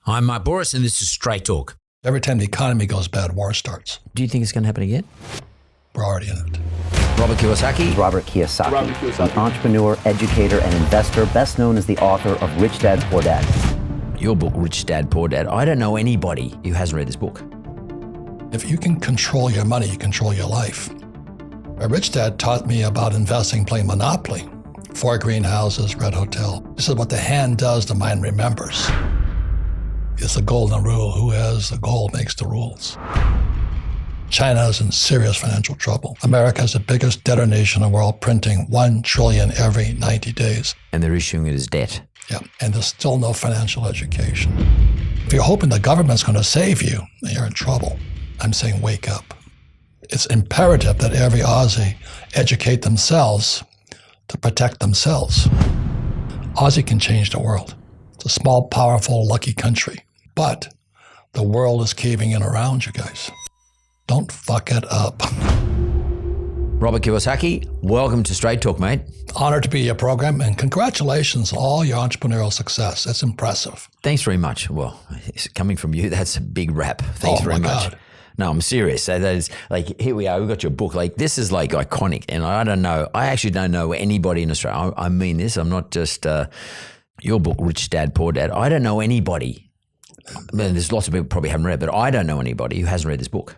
I'm Mark Boris, and this is Straight Talk. Every time the economy goes bad, war starts. Do you think it's going to happen again? We're already in it. Robert Kiyosaki. Robert Kiyosaki, an entrepreneur, educator, and investor, best known as the author of Rich Dad, Poor Dad. Your book, Rich Dad, Poor Dad. I don't know anybody who hasn't read this book. If you can control your money, you control your life. My rich dad taught me about investing playing Monopoly. 4 greenhouses, red hotel. This is what the hand does, the mind remembers. It's the golden rule. Who has the gold makes the rules. China is in serious financial trouble. America is the biggest debtor nation in the world, printing $1 trillion every 90 days. And they're issuing it as debt. Yeah, and there's still no financial education. If you're hoping the government's going to save you, then you're in trouble. I'm saying wake up. It's imperative that every Aussie educate themselves to protect themselves. Aussie can change the world. It's a small, powerful, lucky country. But the world is caving in around you guys. Don't fuck it up. Robert Kiyosaki, welcome to Straight Talk, mate. Honored to be your program, and congratulations on all your entrepreneurial success. That's impressive. Thanks very much. Well, coming from you, that's a big rap. Thanks very much. God. No, I'm serious. So that is like, here we are. We've got your book. Like, this is like iconic. And I don't know. I actually don't know anybody in Australia. I mean this. I'm not just your book, Rich Dad, Poor Dad. I don't know anybody. I mean, there's lots of people probably haven't read, but I don't know anybody who hasn't read this book.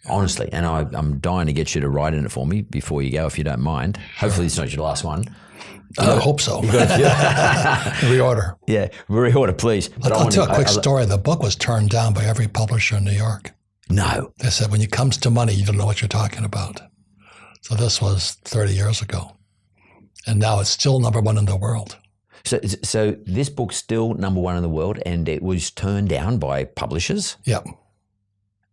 Honestly, and I'm dying to get you to write in it for me before you go, if you don't mind. Sure. Hopefully, it's not your last one. I hope so. Reorder. Yeah, reorder, please. But I'll tell a quick story. The book was turned down by every publisher in New York. No. They said, when it comes to money, you don't know what you're talking about. So this was 30 years ago. And now it's still #1 in the world. So this book's still #1 in the world, and it was turned down by publishers? Yep.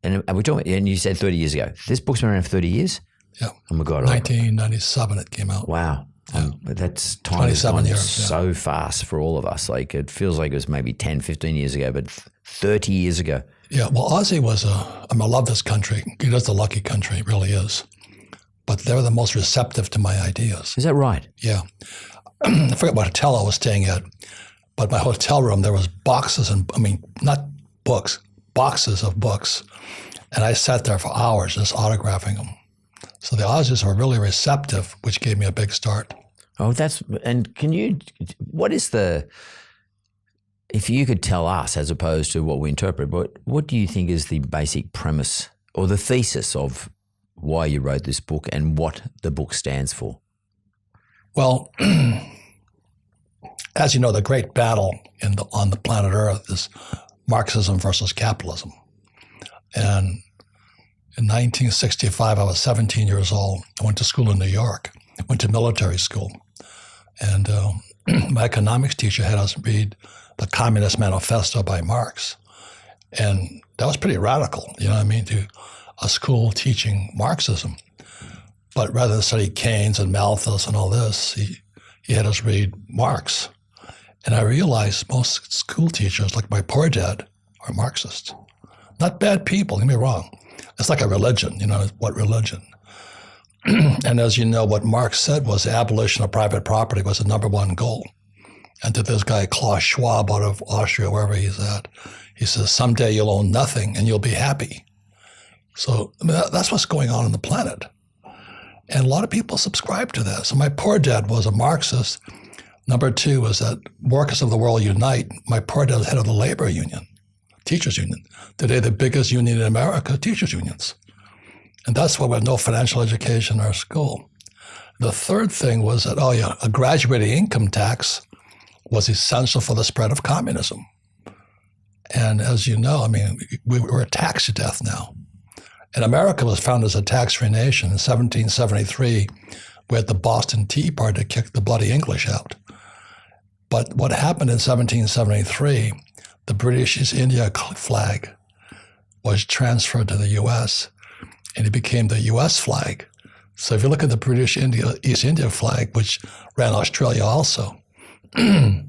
And we're talking, and you said 30 years ago. This book's been around for 30 years? Yeah. Oh my God. 1997 it came out. Wow. Yeah. That's time 27 years, so fast for all of us. Like, it feels like it was maybe 10, 15 years ago, but 30 years ago. Yeah, well, Aussie was I love this country. It is a lucky country, it really is. But they're the most receptive to my ideas. Is that right? Yeah. I forget what hotel I was staying at, but my hotel room, there was boxes not books, boxes of books. And I sat there for hours just autographing them. So the Aussies were really receptive, which gave me a big start. Oh, if you could tell us, as opposed to what we interpret, what do you think is the basic premise or the thesis of why you wrote this book and what the book stands for? Well, as you know, the great battle on the planet Earth is Marxism versus capitalism. And in 1965, I was 17 years old. I went to school in New York. I went to military school. And my economics teacher had us read the Communist Manifesto by Marx. And that was pretty radical, to a school teaching Marxism. But rather than study Keynes and Malthus and all this, he had us read Marx. And I realized most school teachers, like my poor dad, are Marxists. Not bad people, don't get me wrong. It's like a religion, what religion? And as you know, what Marx said was the abolition of private property was the #1 goal. And to this guy, Klaus Schwab, out of Austria, wherever he's at, he says, someday you'll own nothing and you'll be happy. So that's what's going on the planet. And a lot of people subscribe to that. So my poor dad was a Marxist. #2 was that workers of the world unite. My poor dad was head of the labor union, teachers union. Today, the biggest union in America, teachers unions. And that's why we have no financial education in our school. The third thing was that, a graduated income tax was essential for the spread of communism. And as you know, we're taxed to death now. And America was founded as a tax-free nation. In 1773, we had the Boston Tea Party to kick the bloody English out. But what happened in 1773, the British East India flag was transferred to the U.S., and it became the U.S. flag. So if you look at the British East India flag, which ran Australia also, the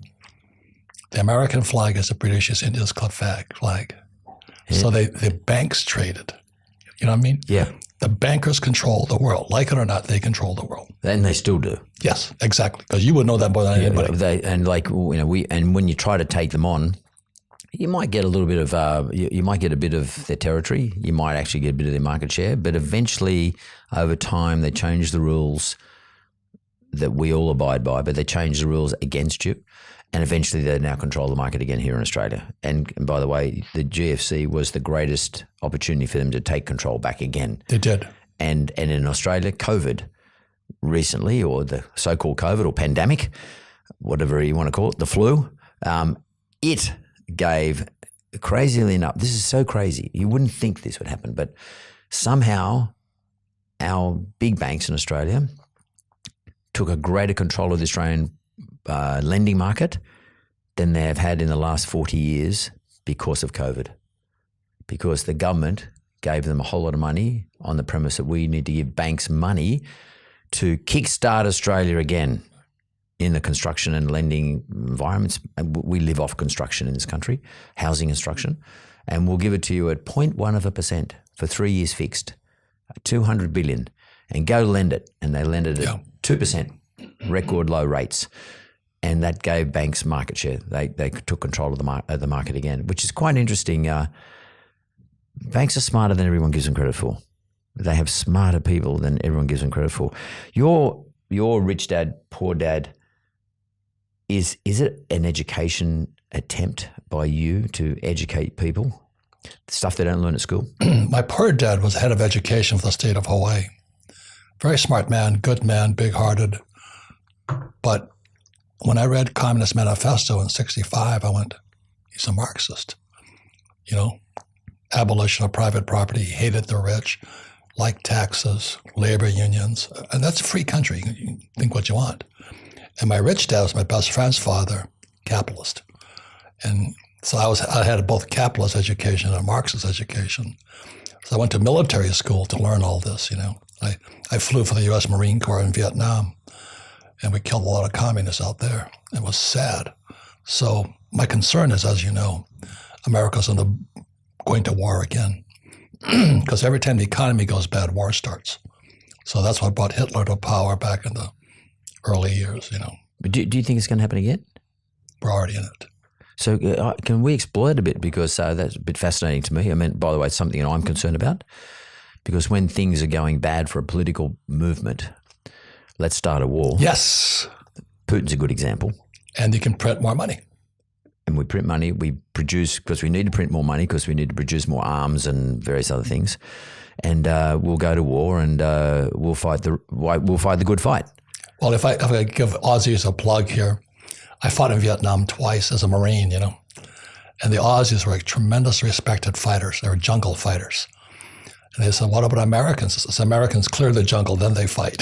American flag is the British East India's club flag. Yeah. So the banks traded. You know what I mean? Yeah. The bankers control the world. Like it or not, they control the world. And they still do. Yes, exactly. Because you would know that more than anybody. And when you try to take them on, You might get a little bit of you might get a bit of their territory. You might actually get a bit of their market share. But eventually, over time, they change the rules that we all abide by. But they change the rules against you, and eventually they now control the market again here in Australia. And by the way, the GFC was the greatest opportunity for them to take control back again. They did. And in Australia, COVID recently, or the so-called COVID or pandemic, whatever you want to call it, the flu, it gave, crazily enough, this is so crazy, you wouldn't think this would happen, but somehow our big banks in Australia took a greater control of the Australian lending market than they have had in the last 40 years because of COVID. Because the government gave them a whole lot of money on the premise that we need to give banks money to kickstart Australia again in the construction and lending environments. We live off construction in this country, housing construction, and we'll give it to you at 0.1% for 3 years fixed, 200 billion, and go lend it. And they lended it at 2%, record low rates. And that gave banks market share. They took control of the market again, which is quite interesting. Banks are smarter than everyone gives them credit for. They have smarter people than everyone gives them credit for. Your Rich Dad, Poor Dad, is it an education attempt by you to educate people? Stuff they don't learn at school? My poor dad was head of education for the state of Hawaii. Very smart man, good man, big-hearted. But when I read Communist Manifesto in 1965, I went, he's a Marxist. You know, abolition of private property, hated the rich, liked taxes, labor unions. And that's a free country. You can think what you want. And my rich dad was my best friend's father, capitalist. And so I had both capitalist education and a Marxist education. So I went to military school to learn all this, you know. I flew for the U.S. Marine Corps in Vietnam, and we killed a lot of communists out there. It was sad. So my concern is, as you know, America's going to war again. Because every time the economy goes bad, war starts. So that's what brought Hitler to power back in the early years, you know. But do you think it's going to happen again? We're already in it. So can we explore it a bit? Because that's a bit fascinating to me. I mean, by the way, it's something that I'm concerned about. Because when things are going bad for a political movement, let's start a war. Yes. Putin's a good example. And you can print more money. And we print money, we produce, because we need to print more money, because we need to produce more arms and various other things. And we'll go to war, and we'll fight the good fight. Well, if I give Aussies a plug here, I fought in Vietnam twice as a Marine, you know. And the Aussies were like tremendous respected fighters. They were jungle fighters. And they said, what about Americans? As Americans clear the jungle, then they fight.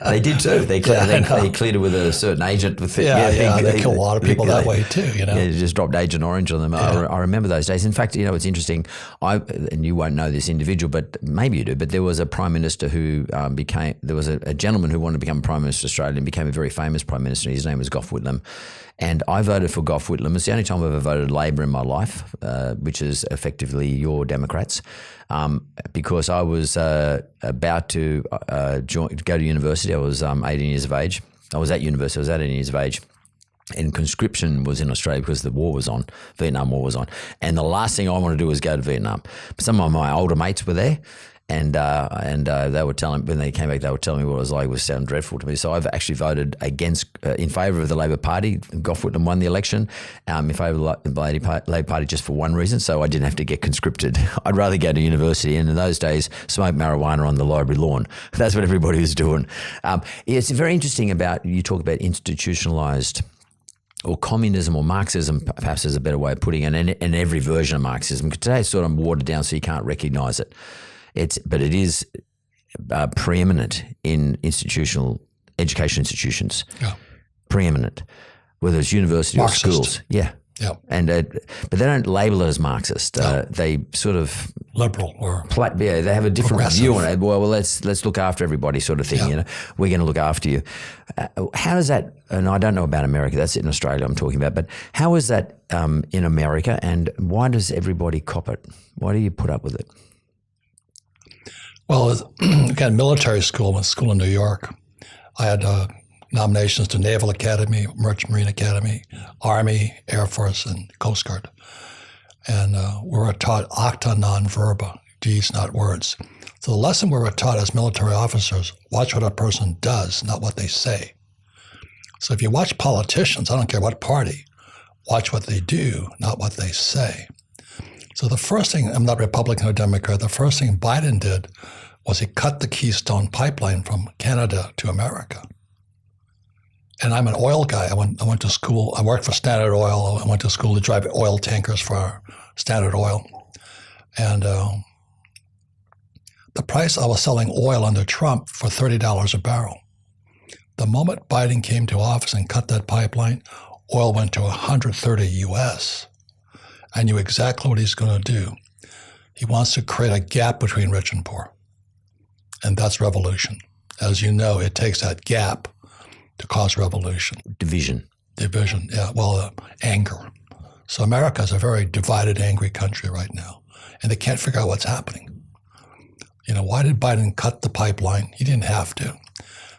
They did too. They cleared it with a certain agent. They killed a lot of people that way too, you know. Yeah, just dropped Agent Orange on them. Yeah. I remember those days. In fact, you know, it's interesting. And you won't know this individual, but maybe you do. But there was a prime minister who there was a gentleman who wanted to become prime minister of Australia and became a very famous prime minister. His name was Gough Whitlam. And I voted for Gough Whitlam. It's the only time I've ever voted Labor in my life, which is effectively your Democrats, because I was about to go to university. I was 18 years of age. I was at university. I was 18 years of age. And conscription was in Australia because the war was on, Vietnam War was on. And the last thing I wanted to do was go to Vietnam. But some of my older mates were there. And they were telling, when they came back, they were telling me what it was like. It was sound dreadful to me. So I've actually voted in favour of the Labor Party. Gough Whitlam won the election in favour of the Labor Party just for one reason, so I didn't have to get conscripted. I'd rather go to university, and in those days, smoke marijuana on the library lawn. That's what everybody was doing. It's very interesting about, you talk about institutionalised, or communism or Marxism, perhaps is a better way of putting it, and every version of Marxism. Today it's sort of watered down so you can't recognise it. But it is preeminent in institutional education institutions. Yeah. Preeminent, whether it's university Marxist. or schools. Yeah. Yeah. And but they don't label it as Marxist. No. They sort of liberal or they have a different view on it. Well, let's look after everybody, sort of thing. Yeah. You know, we're going to look after you. How does that? And I don't know about America. That's in Australia I'm talking about. But how is that in America? And why does everybody cop it? Why do you put up with it? Well, again, military school in New York, I had nominations to Naval Academy, Merchant Marine Academy, Army, Air Force, and Coast Guard. And we were taught acta non verba, deeds, not words. So the lesson we were taught as military officers, watch what a person does, not what they say. So if you watch politicians, I don't care what party, watch what they do, not what they say. So the first thing, I'm not Republican or Democrat, the first thing Biden did was he cut the Keystone pipeline from Canada to America. And I'm an oil guy. I went to school. I worked for Standard Oil. I went to school to drive oil tankers for Standard Oil. And the price I was selling oil under Trump for $30 a barrel. The moment Biden came to office and cut that pipeline, oil went to 130 US. I knew exactly what he's going to do. He wants to create a gap between rich and poor. And that's revolution. As you know, it takes that gap to cause revolution. Division. Division, yeah. Well, anger. So America is a very divided, angry country right now. And they can't figure out what's happening. You know, why did Biden cut the pipeline? He didn't have to.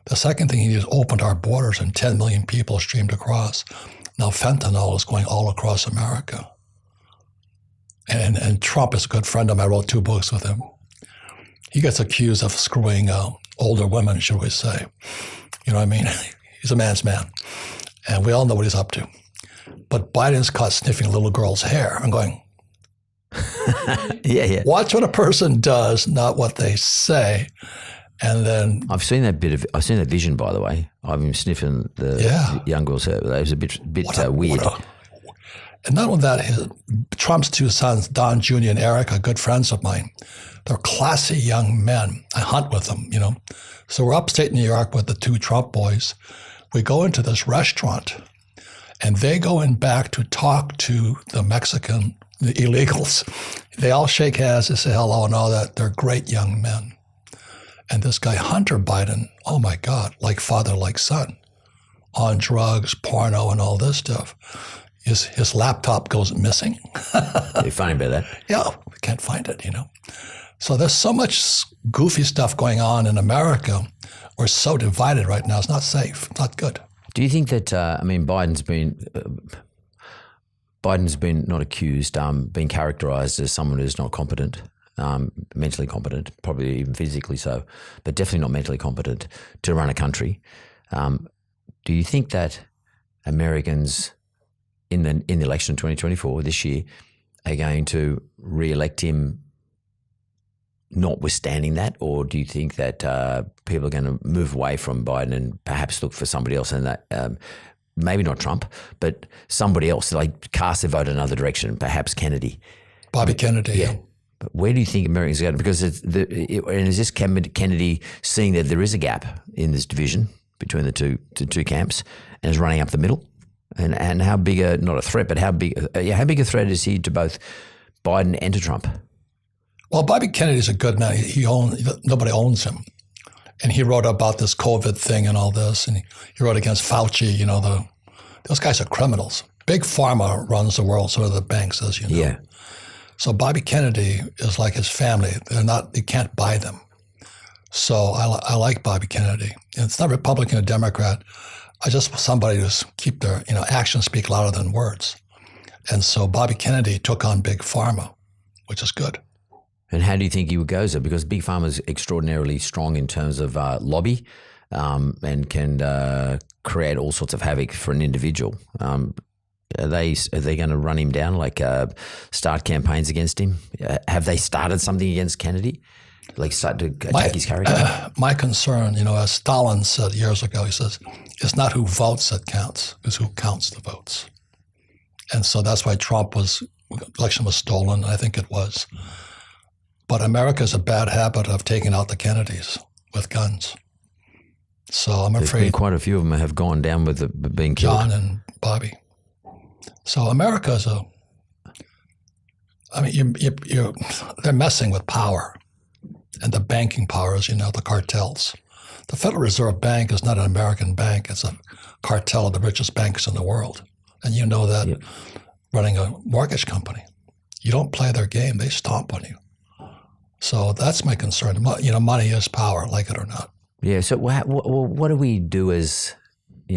The second thing, he just opened our borders and 10 million people streamed across. Now fentanyl is going all across America. And Trump is a good friend of mine. I wrote 2 books with him. He gets accused of screwing older women, should we say. You know what I mean? He's a man's man. And we all know what he's up to. But Biden's caught sniffing a little girl's hair. I'm going, yeah. Watch what a person does, not what they say. And then I've seen that vision, by the way. I've been sniffing the young girl's hair. That was a bit weird. And not only that, Trump's 2 sons, Don Jr. and Eric, are good friends of mine. They're classy young men. I hunt with them, you know. So we're upstate New York with the 2 Trump boys. We go into this restaurant, and they go in back to talk to the Mexican, the illegals. They all shake hands, they say hello and all that. They're great young men. And this guy, Hunter Biden, oh my God, like father, like son, on drugs, porno, and all this stuff. His laptop goes missing. You're funny about that? Yeah, we can't find it, you know. So there's so much goofy stuff going on in America. We're so divided right now. It's not safe. It's not good. Do you think that, Biden's been not accused, been characterized as someone who's not competent, mentally competent, probably even physically so, but definitely not mentally competent to run a country. Do you think that Americans in the election of 2024 this year are going to re-elect him notwithstanding that, or do you think that people are going to move away from Biden and perhaps look for somebody else, and that maybe not Trump, but somebody else, like cast their vote another direction, perhaps Kennedy? Bobby Kennedy. Yeah. But where do you think Americans are going? Because and is this Kennedy seeing that there is a gap in this division between the two camps and is running up the middle? And how big not a threat, but how big a threat is he to both Biden and to Trump? Well, Bobby Kennedy's a good man. Nobody owns him. And he wrote about this COVID thing and all this, and he wrote against Fauci. You know, those guys are criminals. Big Pharma runs the world, so do the banks, as you know. Yeah. So Bobby Kennedy is like his family. You can't buy them. So I like Bobby Kennedy. And it's not Republican or Democrat. I just want somebody to keep their, actions speak louder than words. And so Bobby Kennedy took on Big Pharma, which is good. And how do you think he would go? So because Big Pharma is extraordinarily strong in terms of lobby and can create all sorts of havoc for an individual. Are they going to run him down, start campaigns against him? Have they started something against Kennedy? Like start to attack his character? My concern, as Stalin said years ago, he says, it's not who votes that counts, it's who counts the votes. And so that's why election was stolen, I think it was. But America has a bad habit of taking out the Kennedys with guns. So I'm afraid quite a few of them have gone down with being killed. John and Bobby. So America is they're messing with power. And the banking powers, the cartels. The Federal Reserve Bank is not an American bank. It's a cartel of the richest banks in the world. And you know that running a mortgage company. You don't play their game, they stomp on you. So that's my concern. Money is power, like it or not. Yeah, so what do we do as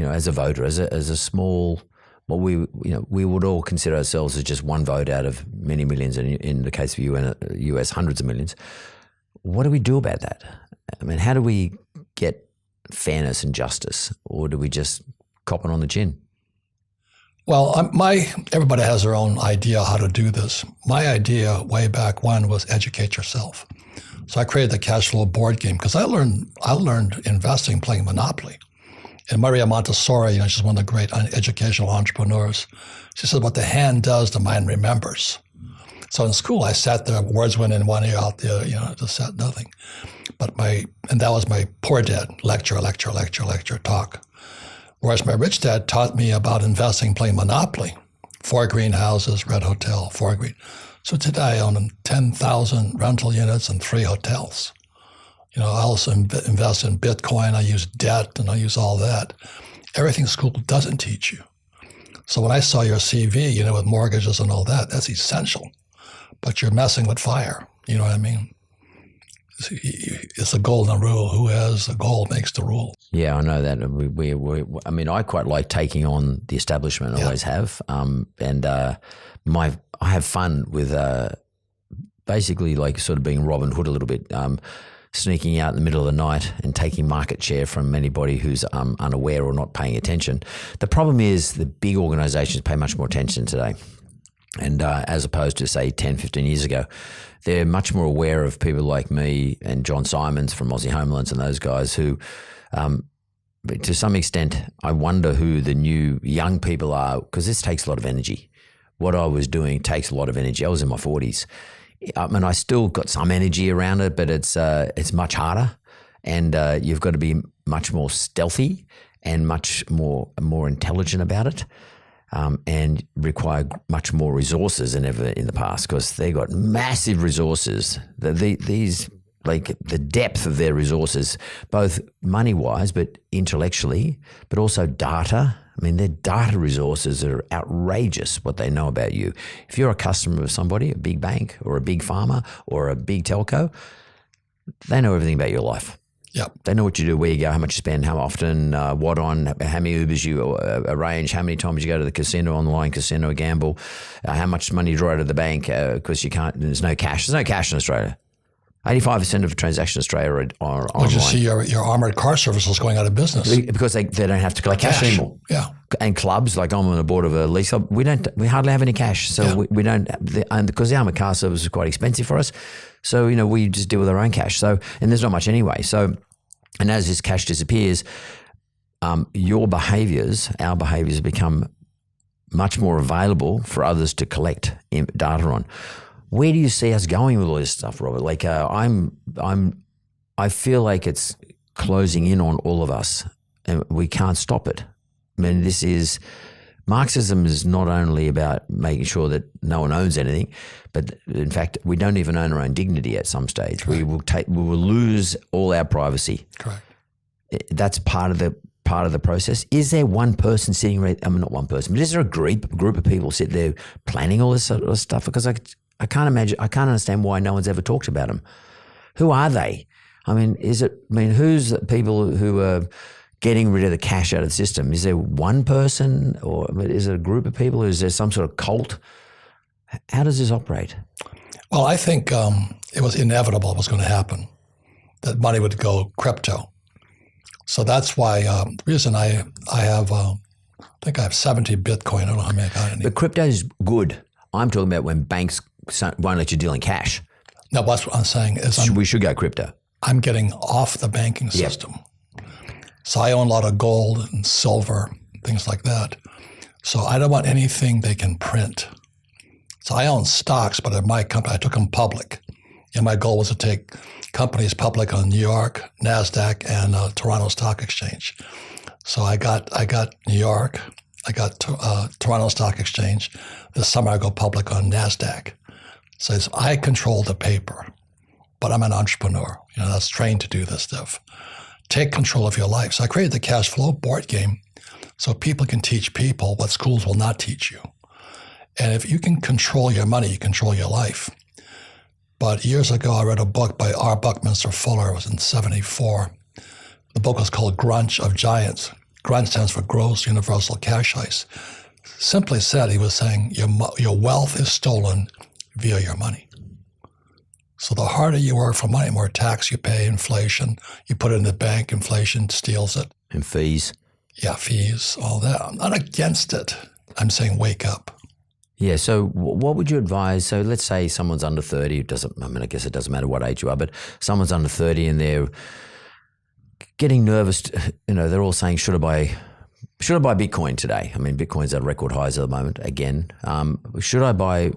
as a voter, as a small, well, we would all consider ourselves as just one vote out of many millions, and in the case of US, hundreds of millions. What do we do about that? I mean, how do we get fairness and justice, or do we just cop it on the chin? Well, everybody has their own idea how to do this. My idea way back when was educate yourself. So I created the cash flow board game because I learned investing playing Monopoly. And Maria Montessori, she's one of the great educational entrepreneurs. She said, what the hand does, the mind remembers. So in school, I sat there, words went in one ear, out the other, just said nothing. And that was my poor dad, lecture, talk. Whereas my rich dad taught me about investing playing Monopoly. 4 greenhouses, Red Hotel, 4 green. So today I own 10,000 rental units and 3 hotels. I also invest in Bitcoin. I use debt and I use all that. Everything school doesn't teach you. So when I saw your CV, with mortgages and all that, that's essential. But you're messing with fire. You know what I mean? It's a golden rule. Who has the gold makes the rule. Yeah, I know that. I mean, I quite like taking on the establishment. I always have. I have fun with basically like sort of being Robin Hood a little bit. Sneaking out in the middle of the night and taking market share from anybody who's unaware or not paying attention. The problem is the big organizations pay much more attention today. And as opposed to, say, 10, 15 years ago, they're much more aware of people like me and John Simons from Aussie Homelands and those guys who, to some extent, I wonder who the new young people are, because this takes a lot of energy. What I was doing takes a lot of energy. I was in my 40s. I mean, I still got some energy around it, but it's much harder, and you've got to be much more stealthy and much more intelligent about it, and require much more resources than ever in the past, because they got massive resources. These like the depth of their resources, both money-wise, but intellectually, but also data. I mean, their data resources are outrageous, what they know about you. If you're a customer of somebody, a big bank or a big pharma or a big telco, they know everything about your life. Yep. They know what you do, where you go, how much you spend, how often, what on, how many Ubers you arrange, how many times you go to the casino, online casino, gamble, how much money you draw out of the bank because there's no cash. There's no cash in Australia. 85% of transactions in Australia are online. You see your armored car services going out of business because they don't have to collect cash anymore. Yeah, and clubs, like I'm on the board of a lease club, we hardly have any cash, so we don't. And because the armored car service is quite expensive for us, so we just deal with our own cash. So and there's not much anyway. So and as this cash disappears, our behaviours become much more available for others to collect data on. Where do you see us going with all this stuff, Robert? Like I feel like it's closing in on all of us, and we can't stop it. I mean, Marxism is not only about making sure that no one owns anything, but in fact, we don't even own our own dignity at some stage. Correct. We will lose all our privacy. Correct. That's part of the process. Is there one person sitting? Not one person, but is there a group of people sit there planning all this sort of stuff? Because I can't understand why no one's ever talked about them. Who are they? Who's the people who are getting rid of the cash out of the system? Is there one person, or is it a group of people? Or is there some sort of cult? How does this operate? Well, I think it was inevitable it was going to happen, that money would go crypto. So that's why the reason I have, I think I have 70 Bitcoin. I don't know how many I got. But crypto is good. I'm talking about when banks won't let you deal in cash. No, that's what I'm saying is we should go crypto. I'm getting off the banking system. Yep. So I own a lot of gold and silver, things like that. So I don't want anything they can print. So I own stocks, but at my company, I took them public. And my goal was to take companies public on New York, NASDAQ, and Toronto Stock Exchange. So I got New York, I got Toronto Stock Exchange. This summer I go public on NASDAQ. So I control the paper, but I'm an entrepreneur, that's trained to do this stuff. Take control of your life. So I created the cash flow board game so people can teach people what schools will not teach you. And if you can control your money, you control your life. But years ago, I read a book by R. Buckminster Fuller. It was in 1974. The book was called Grunch of Giants. GRUNT stands for Gross Universal Cash Ice. Simply said, he was saying your wealth is stolen via your money. So the harder you work for money, more tax you pay, inflation, you put it in the bank, inflation steals it. And fees. Yeah, fees, all that. I'm not against it. I'm saying wake up. Yeah, so what would you advise? So let's say someone's under 30. I guess it doesn't matter what age you are, but someone's under 30 and they're getting nervous. They're all saying, should I buy Bitcoin today? I mean, Bitcoin's at record highs at the moment again. Should I buy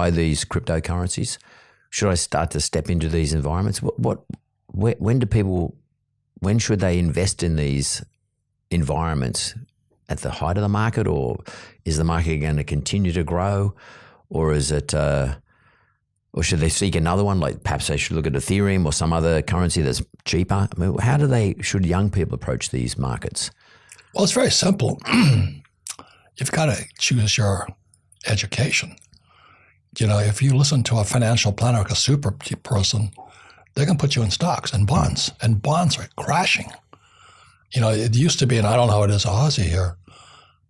these cryptocurrencies? Should I start to step into these environments? When should they invest in these environments? At the height of the market, or is the market going to continue to grow, or is it, or should they seek another one? Like perhaps they should look at Ethereum or some other currency that's cheaper. I mean, should young people approach these markets? Well, it's very simple. You've got to choose your education. If you listen to a financial planner, like a super person, they can put you in stocks and bonds are crashing. It used to be, and I don't know how it is in Aussie here,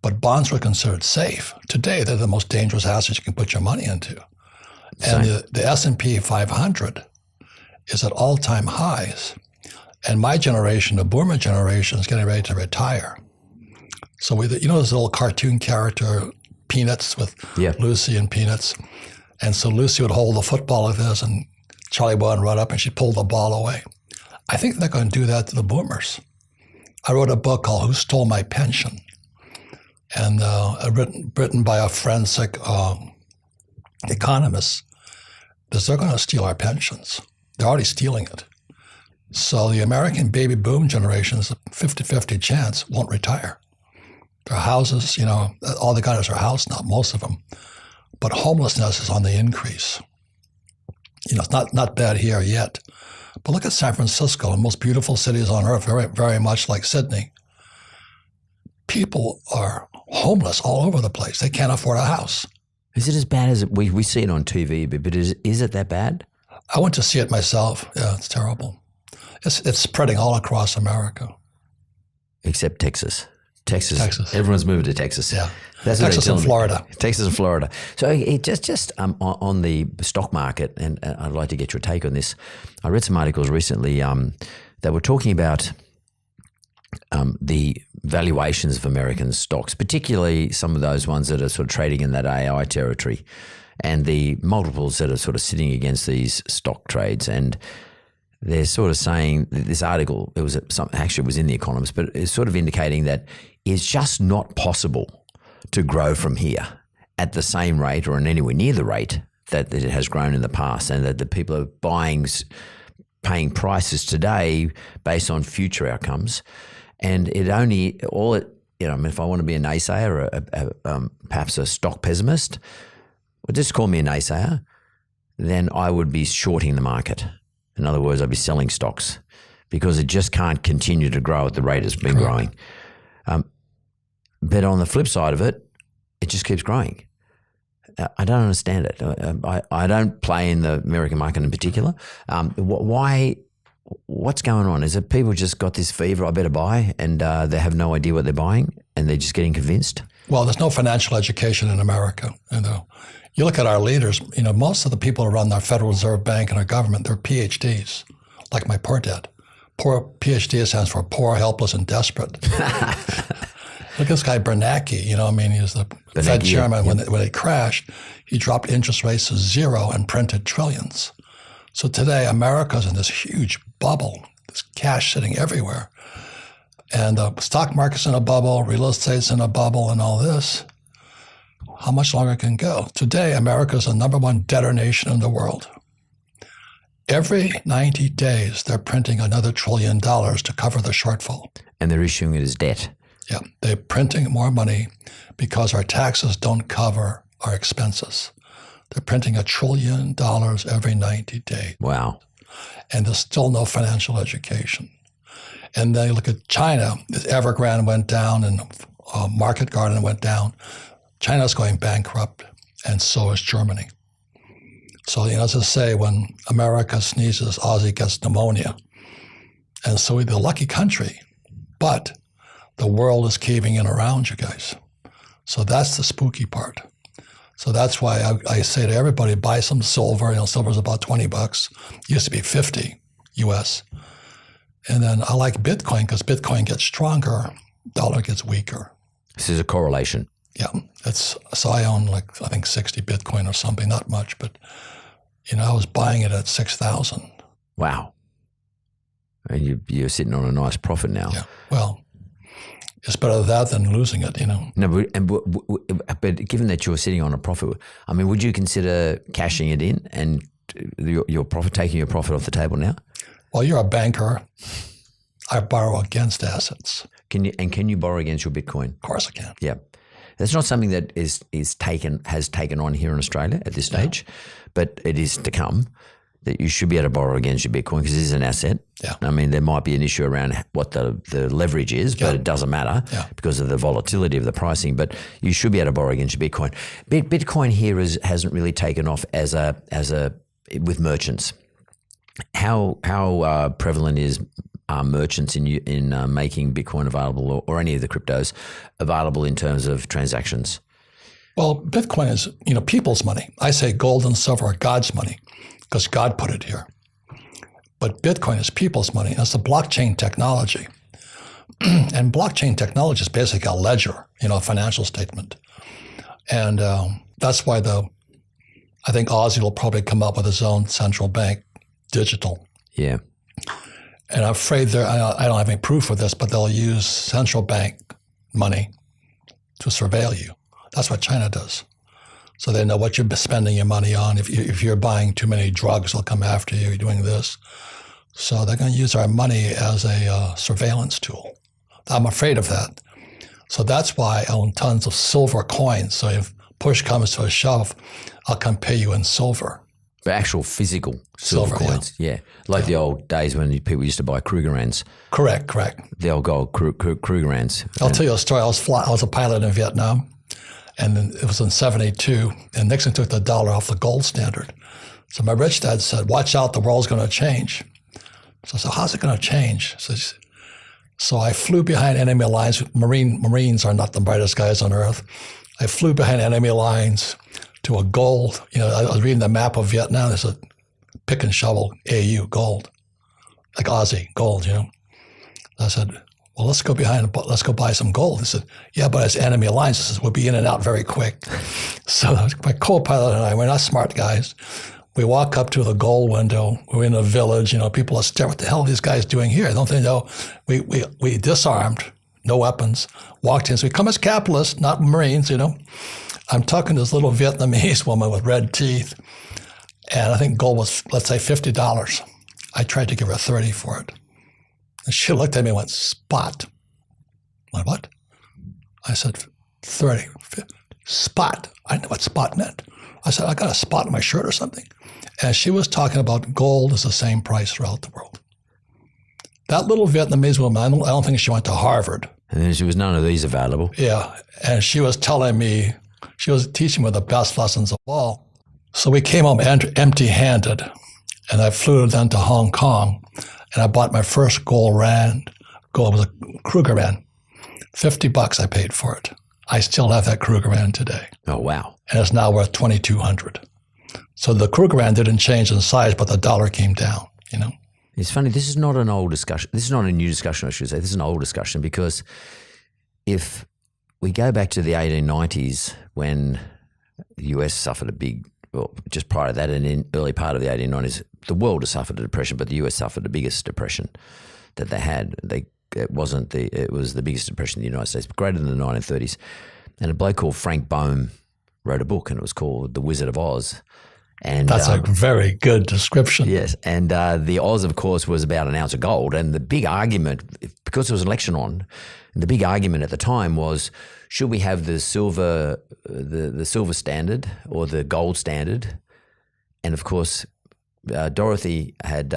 but bonds were considered safe. Today, they're the most dangerous assets you can put your money into. And the S&P 500 is at all-time highs. And my generation, the boomer generation, is getting ready to retire. So this little cartoon character, Peanuts, with Lucy and Peanuts. And so Lucy would hold the football like this, and Charlie would run up, and she'd pull the ball away. I think they're going to do that to the boomers. I wrote a book called Who Stole My Pension? And written by a forensic economist, because they're going to steal our pensions. They're already stealing it. So the American baby boom generation is a 50-50 chance won't retire. Their houses, all they got is their house now, most of them. But homelessness is on the increase. It's not bad here yet. But look at San Francisco, the most beautiful cities on earth, very, very much like Sydney. People are homeless all over the place. They can't afford a house. Is it as bad as we see it on TV? But is it that bad? I went to see it myself. Yeah, it's terrible. It's spreading all across America. Except Texas. Texas. Everyone's moving to Texas. Yeah. That's Texas and Florida. Texas and Florida. So it just on the stock market, and I'd like to get your take on this. I read some articles recently that were talking about the valuations of American stocks, particularly some of those ones that are sort of trading in that AI territory, and the multiples that are sort of sitting against these stock trades. And they're sort of saying, this article, it was in The Economist, but it's sort of indicating that it's just not possible to grow from here at the same rate or in anywhere near the rate that it has grown in the past, and that the people are paying prices today based on future outcomes. And if I want to be a naysayer or perhaps a stock pessimist, well, just call me a naysayer, then I would be shorting the market. In other words, I'd be selling stocks because it just can't continue to grow at the rate it's been growing. But on the flip side of it, it just keeps growing. I don't understand it. I don't play in the American market in particular. What's going on? Is it people just got this fever, I better buy, and they have no idea what they're buying, and they're just getting convinced? Well, there's no financial education in America. You look at our leaders, most of the people who run our Federal Reserve Bank and our government, they're PhDs, like my poor dad. Poor PhD stands for poor, helpless, and desperate. Look at this guy Bernanke. He was the Fed chairman. When it crashed, he dropped interest rates to zero and printed trillions. So today, America's in this huge bubble, this cash sitting everywhere. And the stock market's in a bubble, real estate's in a bubble, and all this. How much longer can it go? Today, America's the #1 debtor nation in the world. Every 90 days, they're printing another $1 trillion to cover the shortfall. And they're issuing it as debt. Yeah, they're printing more money because our taxes don't cover our expenses. They're printing $1 trillion every 90 days. Wow. And there's still no financial education. And then you look at China, Evergrande went down and Market Garden went down. China's going bankrupt, and so is Germany. So, as I say, when America sneezes, Aussie gets pneumonia. And so we're the lucky country. But The world is caving in around you guys. So that's the spooky part. So that's why I say to everybody, buy some silver. Silver's about $20. It used to be 50 US. And then I like Bitcoin because Bitcoin gets stronger, dollar gets weaker. This is a correlation. Yeah. So I own I think 60 Bitcoin or something, not much, but I was buying it at 6,000. Wow. And you're sitting on a nice profit now. Yeah. Well, it's better that than losing it, No, but given that you're sitting on a profit, I mean, would you consider cashing it in and your profit, taking your profit off the table now? Well, you're a banker. I borrow against assets. Can you borrow against your Bitcoin? Of course I can. Yeah. That's not something that has taken on here in Australia at this stage, but it is to come. That you should be able to borrow against your Bitcoin because it is an asset. Yeah. I mean, there might be an issue around what the leverage is, but it doesn't matter because of the volatility of the pricing. But you should be able to borrow against your Bitcoin. Bitcoin here hasn't really taken off as a with merchants. How prevalent is merchants in making Bitcoin available or any of the cryptos available in terms of transactions? Well, Bitcoin is people's money. I say gold and silver are God's money, because God put it here. But Bitcoin is people's money. It's a blockchain technology. And blockchain technology is basically a ledger, a financial statement. And that's why I think Aussie will probably come up with his own central bank, digital. Yeah. And I'm afraid I don't have any proof of this, but they'll use central bank money to surveil you. That's what China does. So they know what you're spending your money on. If you're buying too many drugs, they'll come after you. You're doing this. So they're going to use our money as a surveillance tool. I'm afraid of that. So that's why I own tons of silver coins. So if push comes to a shove, I'll come pay you in silver. But actual physical silver coins, yeah. Like the old days when people used to buy Krugerrands. Correct. The old gold Krugerrands. I'll tell you a story. I was a pilot in Vietnam. And then it was in 72, and Nixon took the dollar off the gold standard. So my rich dad said, watch out, the world's going to change. So I said, how's it going to change? So I flew behind enemy lines. Marines are not the brightest guys on earth. I flew behind enemy lines to a gold. I was reading the map of Vietnam. There's a pick and shovel, AU, gold, like Aussie, gold, I said, well, let's go buy some gold. He said, yeah, but it's enemy lines. He says, we'll be in and out very quick. So my co-pilot and I, we're not smart guys. We walk up to the gold window. We're in a village. People are staring, what the hell are these guys doing here? Don't they know? We disarmed, no weapons, walked in. So we come as capitalists, not Marines, I'm talking to this little Vietnamese woman with red teeth. And I think gold was, let's say, $50. I tried to give her 30 for it. And she looked at me and went, spot. I went, what? I said, 30. Spot. I didn't know what spot meant. I said, I got a spot on my shirt or something. And she was talking about gold is the same price throughout the world. That little Vietnamese woman, I don't think she went to Harvard. And then she was none of these available. Yeah. And she was telling me, she was teaching me the best lessons of all. So we came home empty-handed. And I flew then to Hong Kong. And I bought my first gold. It was a Krugerrand. $50 I paid for it. I still have that Krugerrand today. Oh, wow. And it's now worth $2,200. So the Krugerrand didn't change in size, but the dollar came down, It's funny. This is not an old discussion. This is not a new discussion, I should say. This is an old discussion because if we go back to the 1890s when the US suffered just prior to that and in early part of the 1890s, the world has suffered a depression, but the US suffered the biggest depression that they had. It was the biggest depression in the United States, greater than the 1930s. And a bloke called Frank Boehm wrote a book, and it was called The Wizard of Oz. And that's a very good description. Yes, and the Oz, of course, was about an ounce of gold. And the big argument, because there was an election on, the big argument at the time was, should we have the silver standard or the gold standard? And of course, Dorothy had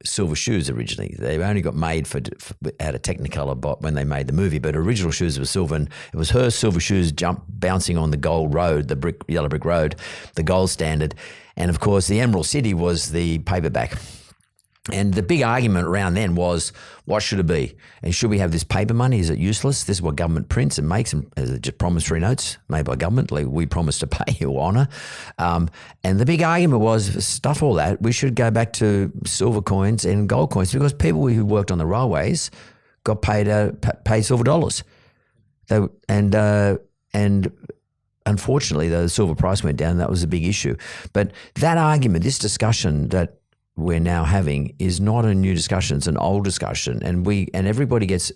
silver shoes originally. They only got made for had a Technicolor when they made the movie, but original shoes were silver, and it was her silver shoes bouncing on the gold road, the yellow brick road, the gold standard. And of course, the Emerald City was the paperback. And the big argument around then was, what should it be? And should we have this paper money? Is it useless? This is what government prints and makes, and is it just promissory notes made by government? Like, we promise to pay or honour. And the big argument was, stuff all that. We should go back to silver coins and gold coins, because people who worked on the railways got paid silver dollars. And unfortunately, the silver price went down. That was a big issue. But that argument, this discussion that we're now having, is not a new discussion. It's an old discussion. And everybody gets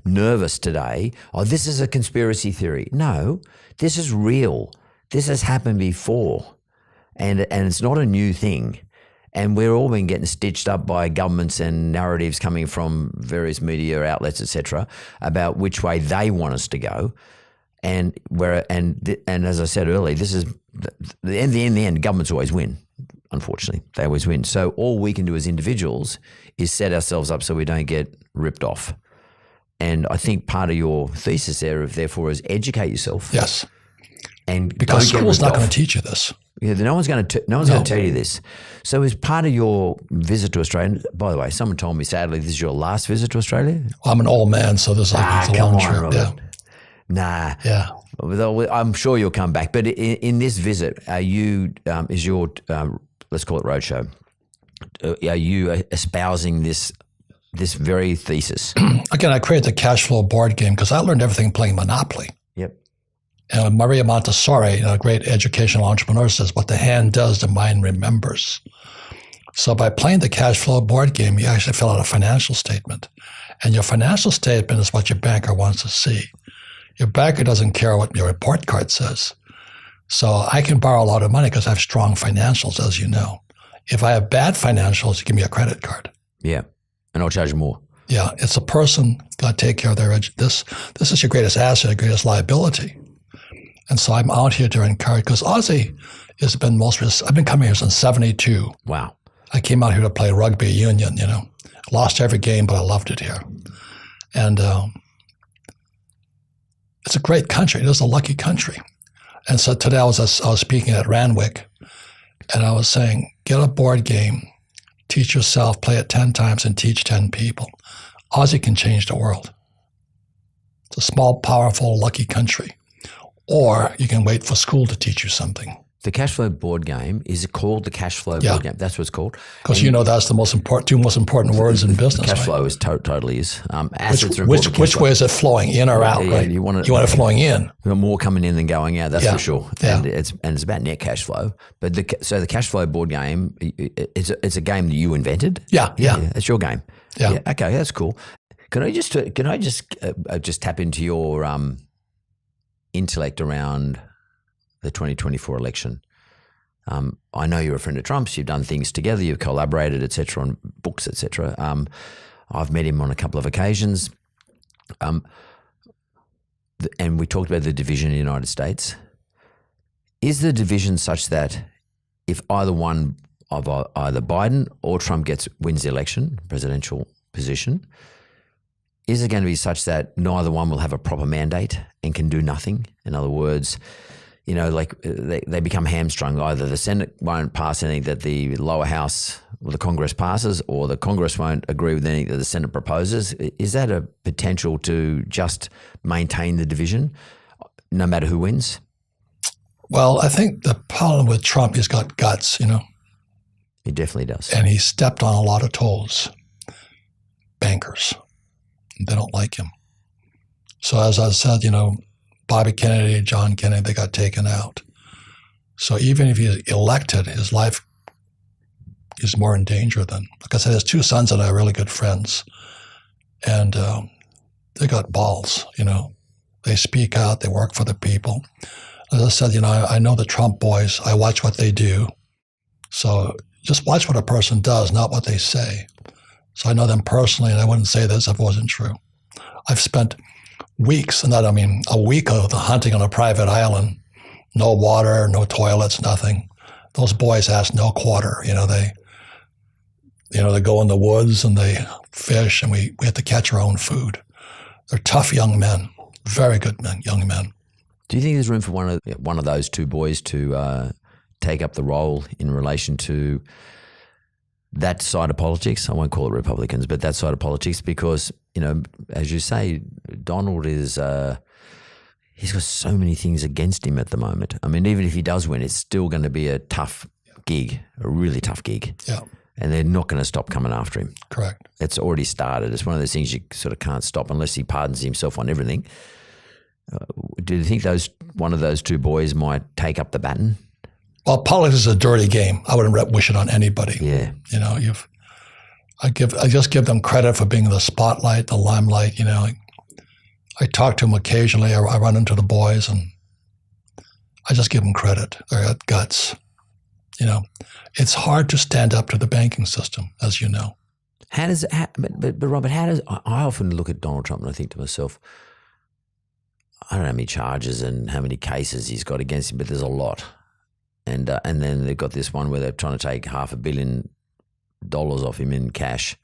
nervous today. Oh, this is a conspiracy theory. No, this is real. This has happened before. And it's not a new thing. And we're all been getting stitched up by governments and narratives coming from various media outlets, etc., about which way they want us to go. And as I said earlier, this is in the end, governments always win. Unfortunately, they always win. So all we can do as individuals is set ourselves up so we don't get ripped off. And I think part of your thesis there, therefore, is educate yourself. Yes. And because school's not going to teach you this. Yeah, no one's going to tell you this. So as part of your visit to Australia, by the way, someone told me, sadly, this is your last visit to Australia? Well, I'm an old man, so there's like a long trip. Robert. Yeah. Nah. Yeah. I'm sure you'll come back. But in this visit, is your let's call it roadshow, are you espousing this very thesis? Again, I created the cash flow board game because I learned everything playing Monopoly. Yep. And Maria Montessori, a great educational entrepreneur, says, what the hand does, the mind remembers. So by playing the cash flow board game, you actually fill out a financial statement. And your financial statement is what your banker wants to see. Your banker doesn't care what your report card says. So I can borrow a lot of money because I have strong financials, as you know. If I have bad financials, you give me a credit card. Yeah, and I'll charge more. Yeah, it's a person got to take care of their this is your greatest asset, your greatest liability. And so I'm out here to encourage, because Aussie has been I've been coming here since 72. Wow. I came out here to play rugby union, Lost every game, but I loved it here. And it's a great country. It is a lucky country. And so today I was speaking at Randwick, and I was saying, get a board game, teach yourself, play it 10 times, and teach 10 people. Aussie can change the world. It's a small, powerful, lucky country. Or you can wait for school to teach you something. The cash flow board game is called the cash flow board game. That's what it's called. Because that's the two most important words in business. Cash flow is totally is. Assets are which way is it flowing, in or out? Right? You want it flowing in. You want more coming in than going out. That's for sure. Yeah. And it's about net cash flow. But so the cash flow board game, it's a game that you invented. Yeah. It's your game. Yeah. Okay, that's cool. Can I just tap into your intellect around the 2024 election? I know you're a friend of Trump's. You've done things together. You've collaborated, etc., on books, etc. I've met him on a couple of occasions, and we talked about the division in the United States. Is the division such that if either one of either Biden or Trump wins the election, presidential position, is it going to be such that neither one will have a proper mandate and can do nothing? In other words, they become hamstrung. Either the Senate won't pass anything that the lower house or the Congress passes, or the Congress won't agree with anything that the Senate proposes. Is that a potential to just maintain the division, no matter who wins? Well, I think the problem with Trump, he's got guts, He definitely does. And he stepped on a lot of toes. Bankers, they don't like him. So as I said, Bobby Kennedy, John Kennedy, they got taken out. So even if he's elected, his life is more in danger than, like I said, his two sons and I are really good friends. And they got balls, They speak out, they work for the people. As I said, I know the Trump boys, I watch what they do. So just watch what a person does, not what they say. So I know them personally, and I wouldn't say this if it wasn't true. I've spent weeks, a week of hunting on a private island, no water, no toilets, nothing. Those boys ask no quarter. They go in the woods and they fish, and we have to catch our own food. They're tough young men, very good young men. Do you think there's room for one of those two boys to take up the role in relation to that side of politics, I won't call it Republicans, but that side of politics, because, as you say, Donald is, he's got so many things against him at the moment. I mean, even if he does win, it's still going to be a tough gig, a really tough gig. Yeah. And they're not going to stop coming after him. Correct. It's already started. It's one of those things you sort of can't stop unless he pardons himself on everything. Do you think one of those two boys might take up the baton? Well, politics is a dirty game. I wouldn't wish it on anybody. Yeah. I just give them credit for being the spotlight, the limelight. I talk to them occasionally. I run into the boys, and I just give them credit. They got guts. It's hard to stand up to the banking system, as you know. But Robert, I often look at Donald Trump and I think to myself, I don't know how many charges and how many cases he's got against him, but there's a lot. And then they've got this one where they're trying to take $500 million off him in cash,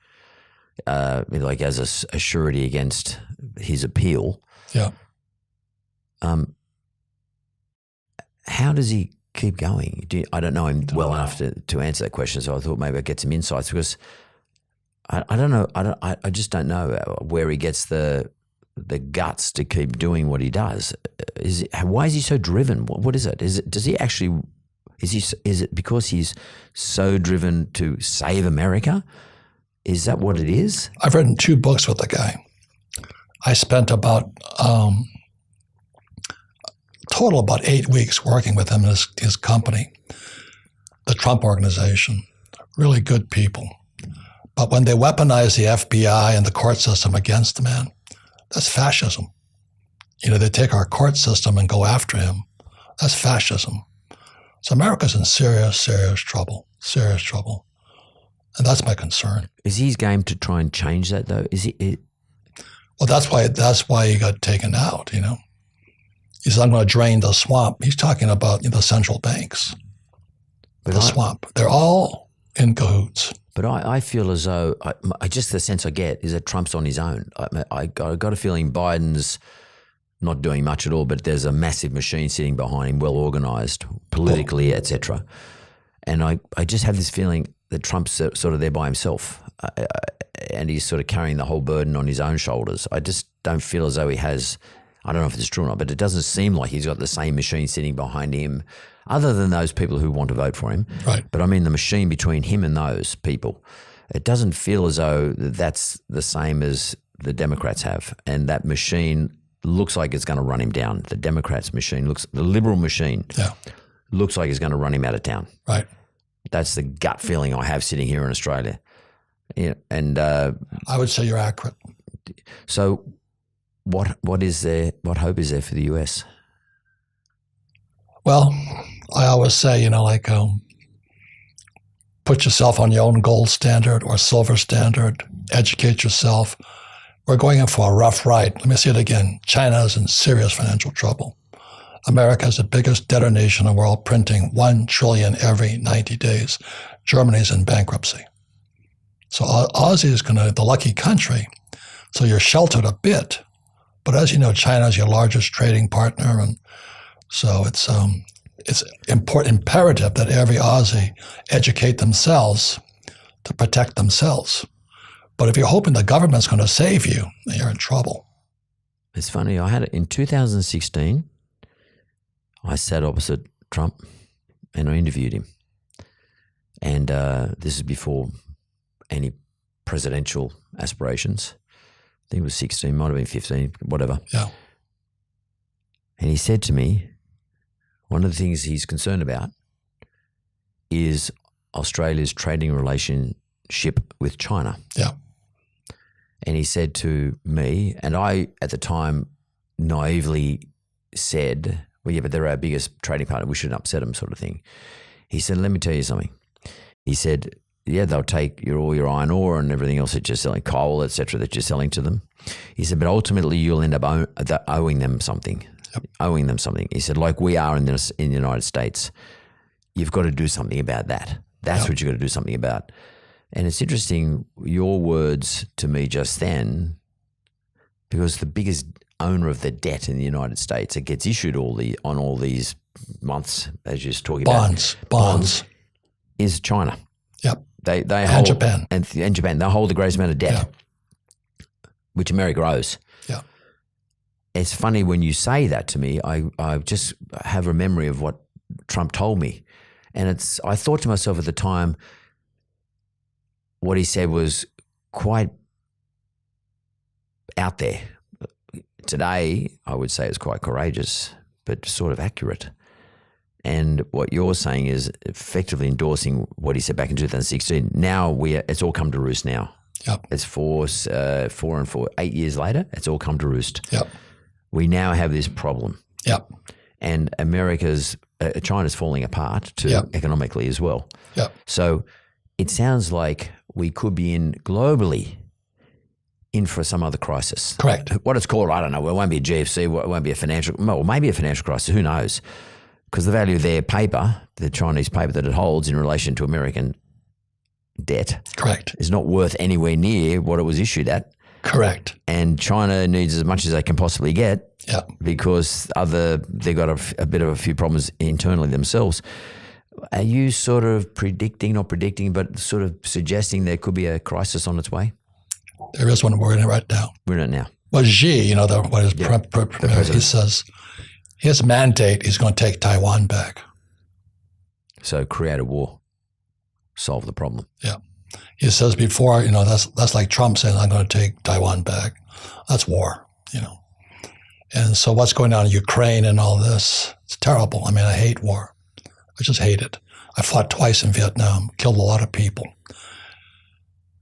like as a surety against his appeal. Yeah. How does he keep going? I don't know him well enough to answer that question, so I thought maybe I'd get some insights, because I don't know. I just don't know where he gets the guts to keep doing what he does. Why is he so driven? What is it? Is it because he's so driven to save America? Is that what it is? I've written 2 books with the guy. I spent about total about 8 weeks working with him and his company, the Trump Organization. Really good people. But when they weaponize the FBI and the court system against the man, that's fascism. They take our court system and go after him. That's fascism. So America's in serious, serious trouble. And that's my concern. Is his game to try and change that, though? Well, that's why he got taken out, He says, I'm going to drain the swamp. He's talking about the central banks, swamp. They're all in cahoots. But I feel as though, just the sense I get is that Trump's on his own. I got a feeling Biden's not doing much at all, but there's a massive machine sitting behind him, well organised, politically, etc. And I just have this feeling that Trump's sort of there by himself, and he's sort of carrying the whole burden on his own shoulders. I just don't feel as though he has, I don't know if it's true or not, but it doesn't seem like he's got the same machine sitting behind him, other than those people who want to vote for him. Right. But I mean the machine between him and those people. It doesn't feel as though that's the same as the Democrats have. And that machine looks like it's going to run him down. The Democrats' machine the liberal machine looks like it's going to run him out of town. Right. That's the gut feeling I have sitting here in Australia. Yeah, and I would say you're accurate. So what is there? What hope is there for the US? Well, I always say, put yourself on your own gold standard or silver standard, educate yourself. We're going in for a rough ride. Let me say it again. China is in serious financial trouble. America is the biggest debtor nation in the world, printing $1 trillion every 90 days. Germany's in bankruptcy. So Aussie is the lucky country. So you're sheltered a bit. But as you know, China is your largest trading partner. And so it's imperative that every Aussie educate themselves to protect themselves. But if you're hoping the government's going to save you, then you're in trouble. It's funny. I had it in 2016. I sat opposite Trump and I interviewed him. And this is before any presidential aspirations. I think it was 16, might have been 15, whatever. Yeah. And he said to me, one of the things he's concerned about is Australia's trading relationship with China. Yeah. And he said to me, and I at the time naively said, well, yeah, but they're our biggest trading partner. We shouldn't upset them, sort of thing. He said, let me tell you something. He said, yeah, they'll take all your iron ore and everything else that you're selling, coal, et cetera, that you're selling to them. He said, but ultimately you'll end up owing them something. Yep. Owing them something. He said, like we are in the United States, you've got to do something about that. That's what you've got to do something about. And it's interesting, your words to me just then, because the biggest owner of the debt in the United States, it gets issued on all these months, as you're talking about. Bonds. Is China. Yep. They and hold Japan. and Japan. They hold the greatest amount of debt, Yeah. which America owes. Yeah. It's funny when you say that to me. I just have a memory of what Trump told me, and I thought to myself at the time, what he said was quite out there. Today, I would say it's quite courageous, but sort of accurate. And what you're saying is effectively endorsing what he said back in 2016. Now it's all come to roost now. Yep. It's 8 years later, it's all come to roost. Yep. We now have this problem. Yep. And China's falling apart too, Yep. economically as well. Yep. So it sounds like we could be globally in for some other crisis. Correct. What it's called, I don't know. It won't be a GFC, it won't be a financial, or maybe a financial crisis, who knows? Because the value of their paper, the Chinese paper that it holds in relation to American debt, Correct. is not worth anywhere near what it was issued at. Correct. And China needs as much as they can possibly get Yeah. because they've got a bit of a few problems internally themselves. Are you sort of not predicting, but sort of suggesting there could be a crisis on its way? There is one we're in it right now. We're in it now. Well, Xi, he says his mandate is going to take Taiwan back. So create a war, solve the problem. Yeah. He says before, that's like Trump saying, I'm going to take Taiwan back. That's war, And so what's going on in Ukraine and all this, it's terrible. I mean, I hate war. I just hate it. I fought twice in Vietnam, killed a lot of people.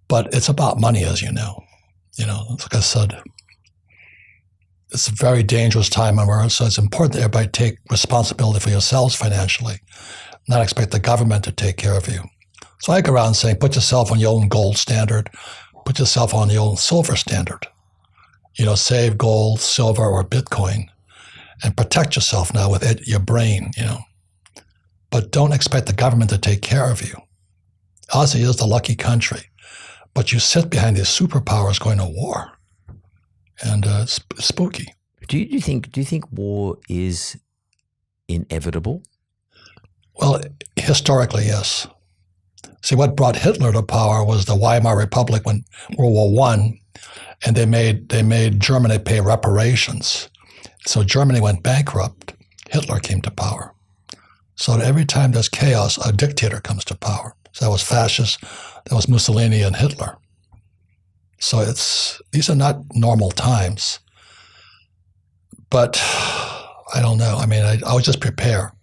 But it's about money, as you know. Like I said, it's a very dangerous time on earth, so it's important that everybody take responsibility for yourselves financially, not expect the government to take care of you. So I go around saying, put yourself on your own gold standard, put yourself on your own silver standard. Save gold, silver, or Bitcoin, and protect yourself now with your brain, But don't expect the government to take care of you. Aussie is the lucky country, but you sit behind these superpowers going to war, and it's spooky. Do you think war is inevitable? Well, historically, yes. See, what brought Hitler to power was the Weimar Republic when World War I, and they made Germany pay reparations. So Germany went bankrupt. Hitler came to power. So every time there's chaos, a dictator comes to power. So that was fascist, that was Mussolini and Hitler. So these are not normal times. But I don't know. I mean, I would just prepare.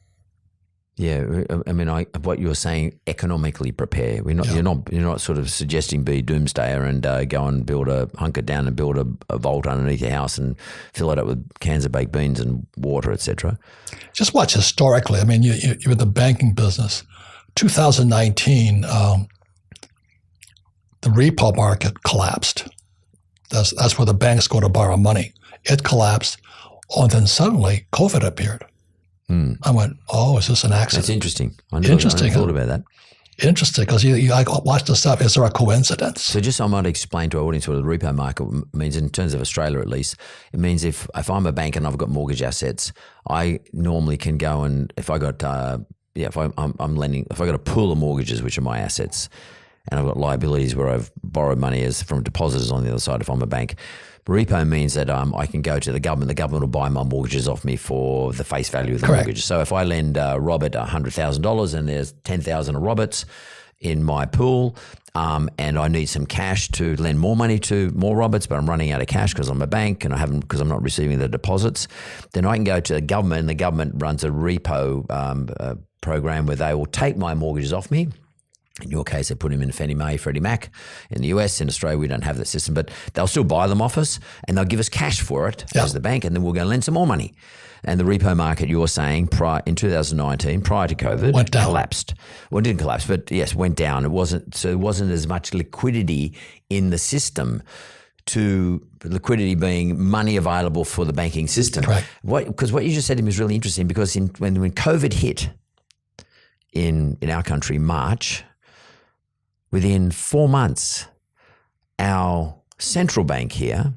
Yeah, I mean, what you're saying, economically prepare. You're not sort of suggesting be doomsdayer and go and hunker down and build a vault underneath your house and fill it up with cans of baked beans and water, etc. Just watch historically. I mean, you're in the banking business. 2019, the repo market collapsed. That's where the banks go to borrow money. It collapsed, and then suddenly COVID appeared. I went, oh, is this an accident? That's interesting. I never thought about that. Interesting, because you watch the stuff. Is there a coincidence? So just I might explain to our audience what the repo market means in terms of Australia, at least. It means if I'm a bank and I've got mortgage assets, I normally can go and if I got I'm lending, if I got a pool of mortgages which are my assets, and I've got liabilities where I've borrowed money from depositors on the other side if I'm a bank. Repo means that I can go to the government will buy my mortgages off me for the face value of the mortgage. So if I lend Robert $100,000 and there's 10,000 of Roberts in my pool and I need some cash to lend more money to more Roberts, but I'm running out of cash because I'm a bank and because I'm not receiving the deposits, then I can go to the government and the government runs a repo program where they will take my mortgages off me. In your case, they put him in Fannie Mae, Freddie Mac. In the US, in Australia, we don't have that system, but they'll still buy them off us and they'll give us cash for it as the bank, and then we'll go lend some more money. And the repo market, you're saying, in 2019, prior to COVID, went down. Collapsed. Well, it didn't collapse, but yes, went down. It wasn't as much liquidity in the system, to liquidity being money available for the banking system. Correct. Because what you just said to me is really interesting, because when COVID hit in our country, March, within 4 months, our central bank here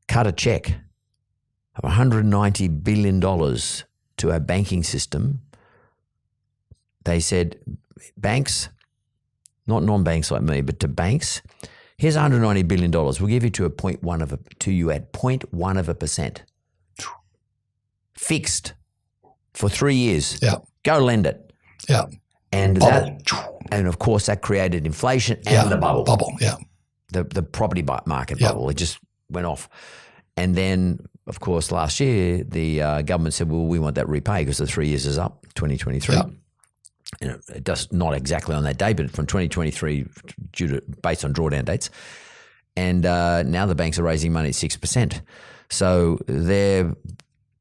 cut a check of $190 billion to our banking system. They said, banks, not non-banks like me, but to banks. Here's $190 billion. We'll give you to 0.1%. Fixed for 3 years. Yeah. Go lend it. Yeah. And Bubble. of course that created inflation and the bubble. Yeah. The property market Yeah. bubble. It just went off. And then, of course, last year the government said, well, we want that repaid because the 3 years is up, 2023. Yeah. And it does not exactly on that day, but from 2023 based on drawdown dates. And now the banks are raising money at 6%. So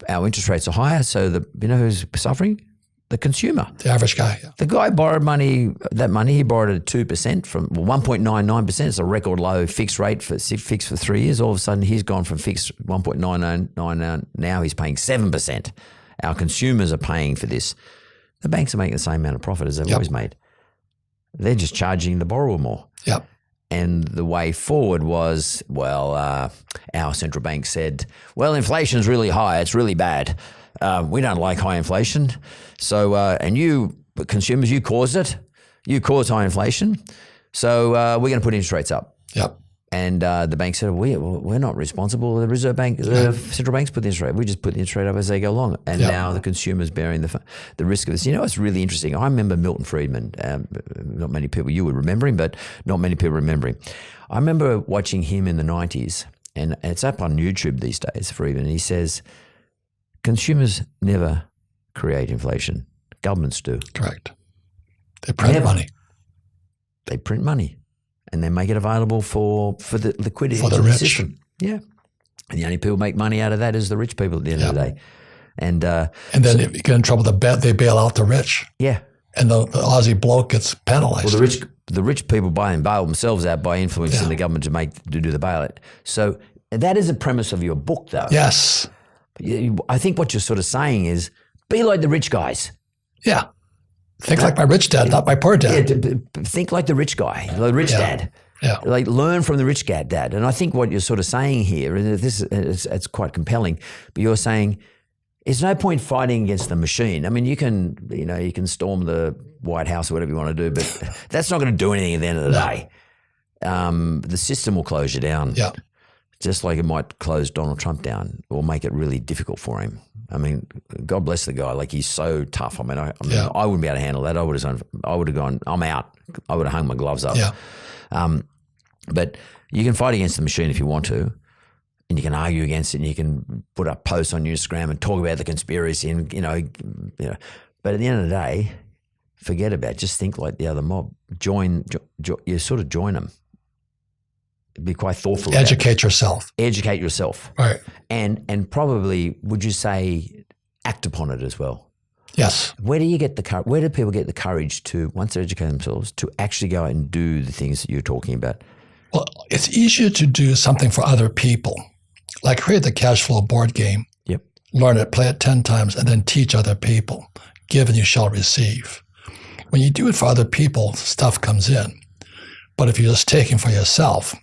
our interest rates are higher. So you know who's suffering? The consumer. The average guy. Yeah. The guy borrowed he borrowed at 2% from 1.99%. It's a record low fixed rate fixed for 3 years. All of a sudden he's gone from fixed 1.99, now he's paying 7%. Our consumers are paying for this. The banks are making the same amount of profit as they've always made. They're just charging the borrower more. Yep. And the way forward was, our central bank said, well, inflation's really high. It's really bad. We don't like high inflation. So, and you consumers, you caused it. You caused high inflation. So we're going to put interest rates up. Yep. And the bank said, we're not responsible. The Reserve Bank, the central banks put the interest rate. We just put the interest rate up as they go along. And now the consumer's bearing the risk of this. You know, it's really interesting. I remember Milton Friedman. Not many people, you would remember him, but not many people remember him. I remember watching him in the 90s, and it's up on YouTube these days, Friedman. He says, consumers never create inflation. Governments do. Correct. They print money. They print money. And they make it available for the liquidity for the of rich. System. Yeah. And the only people who make money out of that is the rich people at the end of the day. And then if you get in trouble, they bail out the rich. Yeah. And the Aussie bloke gets penalized. Well, the rich people bail themselves out by influencing the government to do the bailout. So that is the premise of your book, though. Yes. I think what you're sort of saying is be like the rich guys. Yeah. Think like my rich dad, not my poor dad. Yeah, think like the rich guy, the rich dad. Yeah. Like learn from the rich dad. And I think what you're sort of saying here, and it's quite compelling, but you're saying there's no point fighting against the machine. I mean, you can storm the White House or whatever you want to do, but that's not going to do anything at the end of the day. The system will close you down. Yeah. Just like it might close Donald Trump down or make it really difficult for him. I mean, God bless the guy. Like, he's so tough. I mean, I wouldn't be able to handle that. I would have gone, I'm out. I would have hung my gloves up. Yeah. But you can fight against the machine if you want to, and you can argue against it, and you can put up posts on Instagram and talk about the conspiracy, and you know. But at the end of the day, forget about it. Just think like the other mob. You sort of join them. Be quite thoughtful. Educate yourself. Educate yourself. Right. And probably, would you say, act upon it as well? Yes. Where do people get the courage to, once they educate themselves, to actually go out and do the things that you're talking about? Well, it's easier to do something for other people, like create the cash flow board game. Yep. Learn it, play it 10 times, and then teach other people. Give and you shall receive. When you do it for other people, stuff comes in. But if you're just taking for yourself,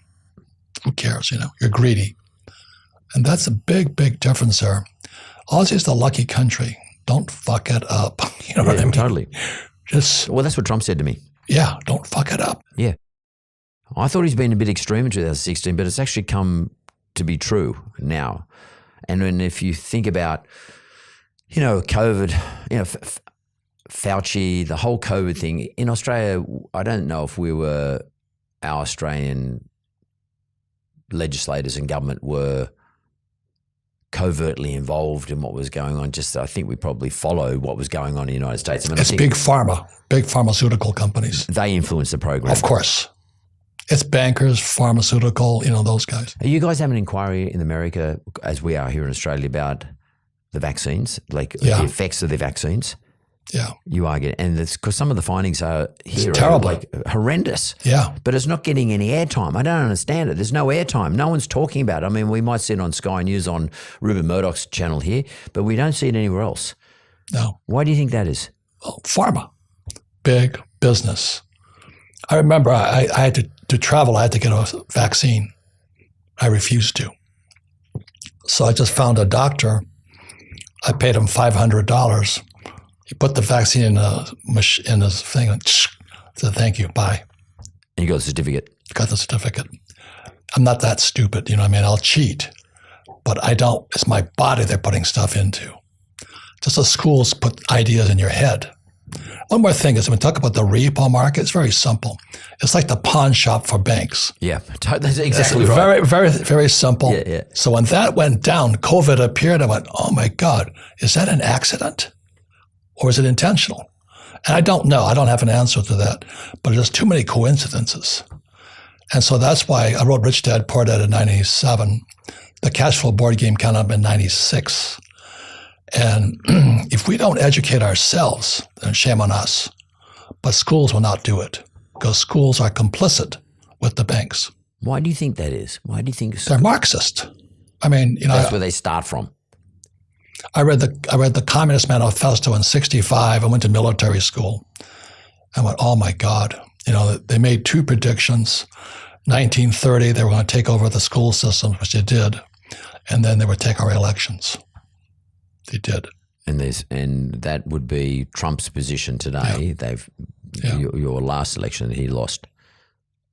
who cares? You're greedy. And that's a big, big difference there. Aussie's the lucky country. Don't fuck it up. You know what I mean? Totally. Well, that's what Trump said to me. Yeah, don't fuck it up. Yeah. I thought he's been a bit extreme in 2016, but it's actually come to be true now. And then if you think about, COVID, Fauci, the whole COVID thing, in Australia, I don't know if our Australian legislators and government were covertly involved in what was going on. I think we probably followed what was going on in the United States. It's big pharma, big pharmaceutical companies. They influence the program. Of course. It's bankers, pharmaceutical, those guys. Are you guys having an inquiry in America, as we are here in Australia, about the vaccines, the effects of the vaccines? Yeah. You are getting, and it's because some of the findings are here terrible. Horrendous. Yeah. But it's not getting any airtime. I don't understand it. There's no airtime. No one's talking about it. I mean, we might see it on Sky News on Rupert Murdoch's channel here, but we don't see it anywhere else. No. Why do you think that is? Well, pharma, big business. I remember I had to travel. I had to get a vaccine. I refused to. So I just found a doctor. I paid him $500. He put the vaccine in his thing and said, thank you, bye. And you got the certificate. Got the certificate. I'm not that stupid, you know what I mean? I'll cheat, but I don't. It's my body they're putting stuff into. Just as schools put ideas in your head. One more thing is when we talk about the repo market, it's very simple. It's like the pawn shop for banks. Yeah, that's exactly right. Very, very, very simple. Yeah. So when that went down, COVID appeared, I went, oh my God, is that an accident or is it intentional? And I don't know. I don't have an answer to that, but there's too many coincidences. And so that's why I wrote Rich Dad, Poor Dad in 97. The Cash Flow board game came out in 96. And if we don't educate ourselves, then shame on us. But schools will not do it because schools are complicit with the banks. Why do you think that is? Why do you think they're Marxist? I mean, you know, that's where they start from. I read the Communist Manifesto in 65. I went to military school. I went, oh my God. You know, they made two predictions. 1930, they were going to take over the school system, which they did. And then they would take our elections. They did. And that would be Trump's position today. Yeah. Your last election, he lost.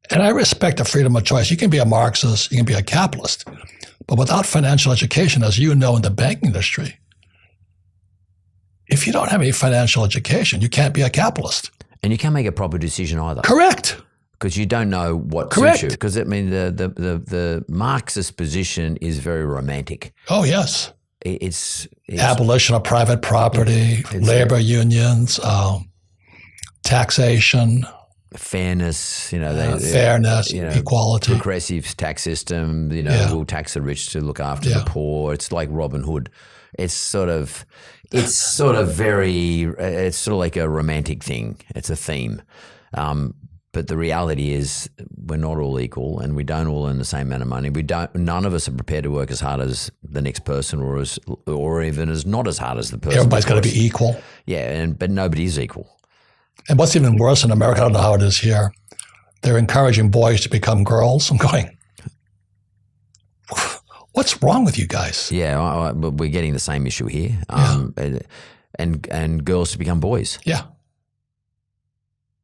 And I respect the freedom of choice. You can be a Marxist, you can be a capitalist, but without financial education, as you know in the banking industry, if you don't have any financial education, you can't be a capitalist. And you can't make a proper decision either. Correct. Because you don't know what suits you. Because I mean, the Marxist position is very romantic. Oh yes. It's abolition of private property, labor unions, taxation, fairness. Fairness, equality, progressive tax system. We'll tax the rich to look after the poor. It's like Robin Hood. It's sort of like a romantic thing. It's a theme. But the reality is we're not all equal and we don't all earn the same amount of money. None of us are prepared to work as hard as the next person or even as not as hard as the person. Everybody's got to be equal. Yeah, but nobody is equal. And what's even worse in America, I don't know how it is here, they're encouraging boys to become girls. I'm going, what's wrong with you guys? Yeah, we're getting the same issue here. And girls to become boys. Yeah.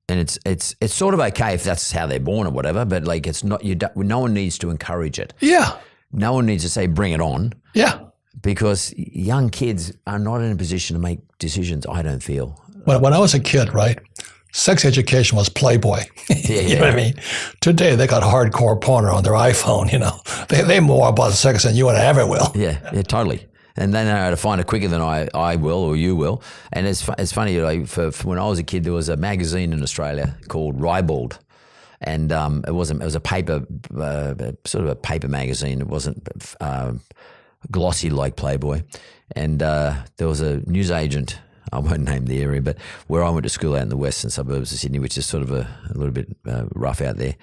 And it's sort of okay if that's how they're born or whatever, but like it's not. No one needs to encourage it. Yeah. No one needs to say bring it on. Yeah. Because young kids are not in a position to make decisions. I don't feel. When I was a kid, right, sex education was Playboy. You know what I mean? Today they got hardcore porn on their iPhone. You know, they more about sex than you and I ever will. Yeah, totally. And they know how to find it quicker than I will or you will. And it's funny, like for when I was a kid, there was a magazine in Australia called Ribald. And it was a paper, sort of a paper magazine. It wasn't glossy like Playboy. And there was a newsagent, I won't name the area, but where I went to school out in the western suburbs of Sydney, which is sort of a little bit rough out there.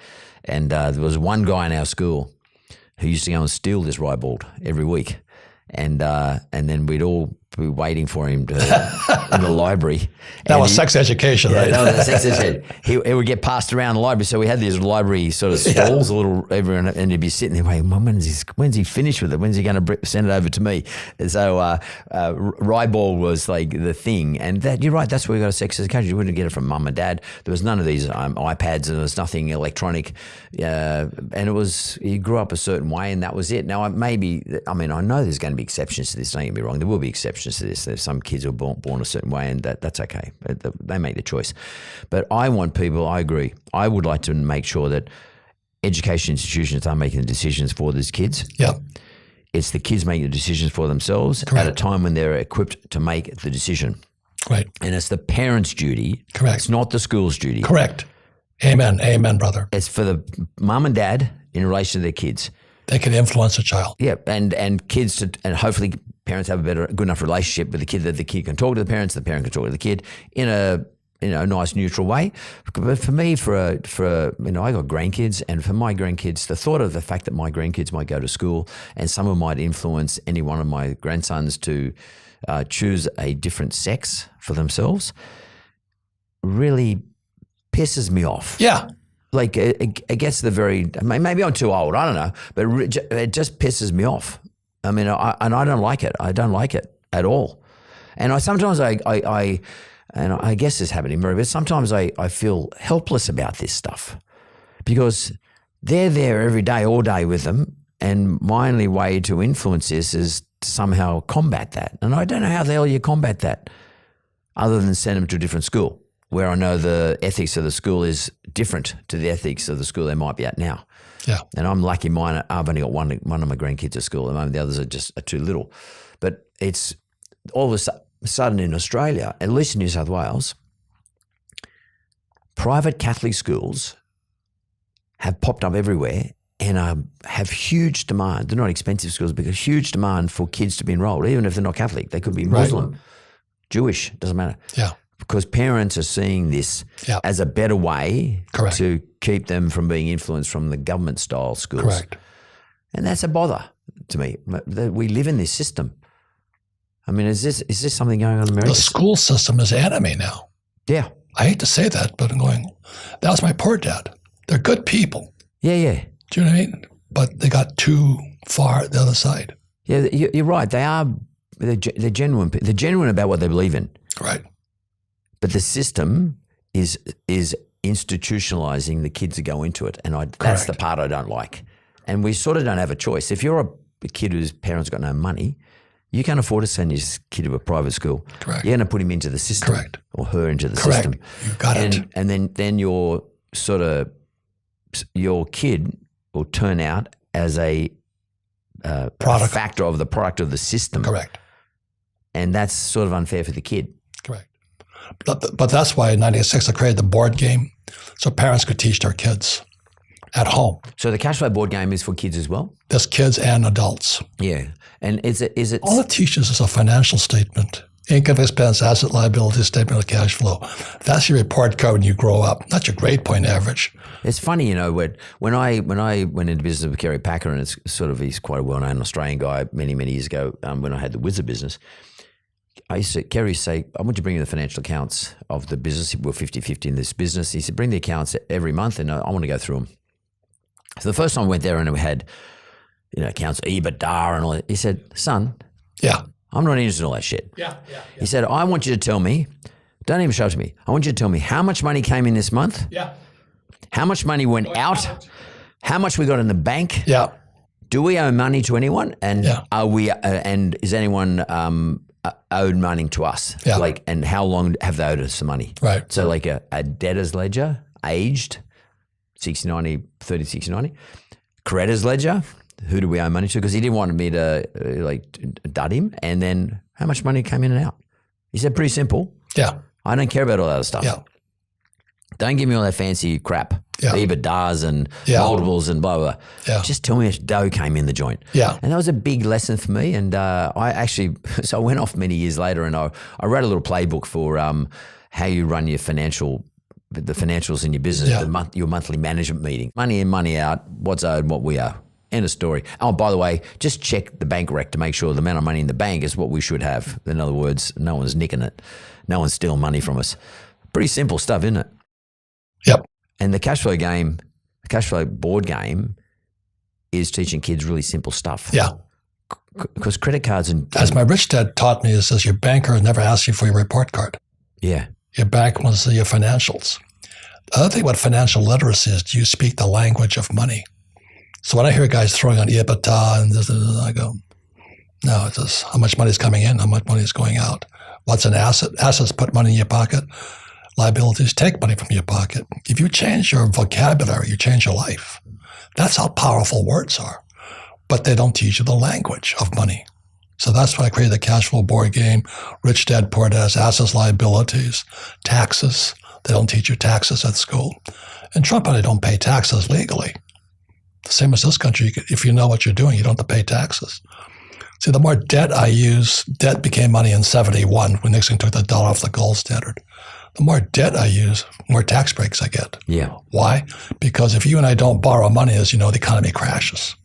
And there was one guy in our school who used to go and steal this Ribald every week. And then we'd all be waiting for him in the library. That was sex education, right? Yeah, that was sex education. He would get passed around the library. So we had these library sort of stalls, everyone, and he'd be sitting there waiting, when's he finished with it? When's he going to send it over to me? And so Ribald was like the thing. And you're right, that's where we got a sex education. You wouldn't get it from mum and dad. There was none of these iPads and there was nothing electronic. And it was, he grew up a certain way and that was it. Now, I know there's going to be exceptions to this, don't get me wrong. There will be exceptions to this. There's some kids who are born a certain way and that's okay. They make the choice. But I agree. I would like to make sure that education institutions are making the decisions for these kids. Yeah. It's the kids making the decisions for themselves at a time when they're equipped to make the decision. Right. And it's the parents' duty. Correct. It's not the school's duty. Correct. Amen. Amen, brother. It's for the mum and dad in relation to their kids. They can influence a child. Yeah, and kids and hopefully parents have a good enough relationship with the kid that the kid can talk to the parent can talk to the kid in a nice neutral way. But for me, I got grandkids, and for my grandkids, the thought of the fact that my grandkids might go to school and someone might influence any one of my grandsons to choose a different sex for themselves really pisses me off. Yeah. Like it gets maybe I'm too old, I don't know, but it just pisses me off. I mean, I don't like it. I don't like it at all. And sometimes I guess this happened in Murray, but sometimes I feel helpless about this stuff because they're there every day, all day with them. And my only way to influence this is to somehow combat that. And I don't know how the hell you combat that other than send them to a different school where I know the ethics of the school is different to the ethics of the school they might be at now. Yeah. And I'm lucky I've only got one of my grandkids at school at the moment. The others are too little. But it's all of a sudden in Australia, at least in New South Wales, private Catholic schools have popped up everywhere and have huge demand. They're not expensive schools, but a huge demand for kids to be enrolled, even if they're not Catholic. They could be Muslim, Jewish, doesn't matter. Yeah. Because parents are seeing this as a better way to keep them from being influenced from the government-style schools. Correct. And that's a bother to me. We live in this system. I mean, is this something going on in America? The school system is enemy now. Yeah. I hate to say that, but I'm going, that was my poor dad. They're good people. Yeah. Do you know what I mean? But they got too far the other side. Yeah, you're right. They're genuine. They're genuine about what they believe in. Right. But the system is institutionalizing the kids to go into it. And that's the part I don't like. And we sort of don't have a choice. If you're a kid whose parents got no money, you can't afford to send your kid to a private school. Correct. You're going to put him into the system. Correct. Or her into the system. You got it. And then your kid will turn out as a factor of the product of the system. Correct. And that's sort of unfair for the kid. Correct. But that's why in 1996 I created the board game so parents could teach their kids at home. So the cash flow board game is for kids as well? There's kids and adults. Yeah. And is it all it teaches is a financial statement. Income, expense, asset, liability, statement of cash flow. That's your report card when you grow up, not your grade point average. It's funny, when I went into business with Kerry Packer, and he's quite a well-known Australian guy many years ago when I had the Wizard business, Kerry used to say, I want you to bring in the financial accounts of the business. We're 50-50 in this business. He said, bring the accounts every month and I want to go through them. So the first time I went there and we had, accounts, EBITDA and all that, he said, son, I'm not interested in all that shit. Yeah. He said, I want you to tell me, don't even show it to me. I want you to tell me how much money came in this month. Yeah. How much money went out. How much we got in the bank. Yeah. Do we owe money to anyone? And are we? And is anyone owed money to us? Yeah. And how long have they owed us the money? Right. So a debtor's ledger, aged, 60-90, 30-60-90. Creditors ledger, who do we owe money to? Because he didn't want me to dud him. And then how much money came in and out? He said, pretty simple. Yeah. I don't care about all that other stuff. Yeah. Don't give me all that fancy crap. Yeah. EBITDAs and multiples and blah, blah. Yeah. Just tell me how much dough came in the joint. Yeah. And that was a big lesson for me. And so I went off many years later and I wrote a little playbook for how you run your the financials in your business, your monthly management meeting. Money in, money out, what's owed, what we owe. End of story. Oh, by the way, just check the bank rec to make sure the amount of money in the bank is what we should have. In other words, no one's nicking it. No one's stealing money from us. Pretty simple stuff, isn't it? Yep. And the cash flow board game is teaching kids really simple stuff. Yeah. Because credit cards as my rich dad taught me, it says your banker never asks you for your report card. Yeah. Your bank wants to see your financials. The other thing about financial literacy is, do you speak the language of money? So when I hear guys throwing on EBITDA and this, I go, no, it's just how much money is coming in, how much money is going out. What's an asset? Assets put money in your pocket. Liabilities take money from your pocket. If you change your vocabulary, you change your life. That's how powerful words are. But they don't teach you the language of money. So that's why I created the cash flow board game, Rich Dad, Poor Dad, assets, liabilities, taxes. They don't teach you taxes at school. And Trump and I don't pay taxes legally. The same as this country. If you know what you're doing, you don't have to pay taxes. See, the more debt I use, debt became money in 71 when Nixon took the dollar off the gold standard. The more debt I use, more tax breaks I get. Yeah. Why? Because if you and I don't borrow money, as you know, the economy crashes.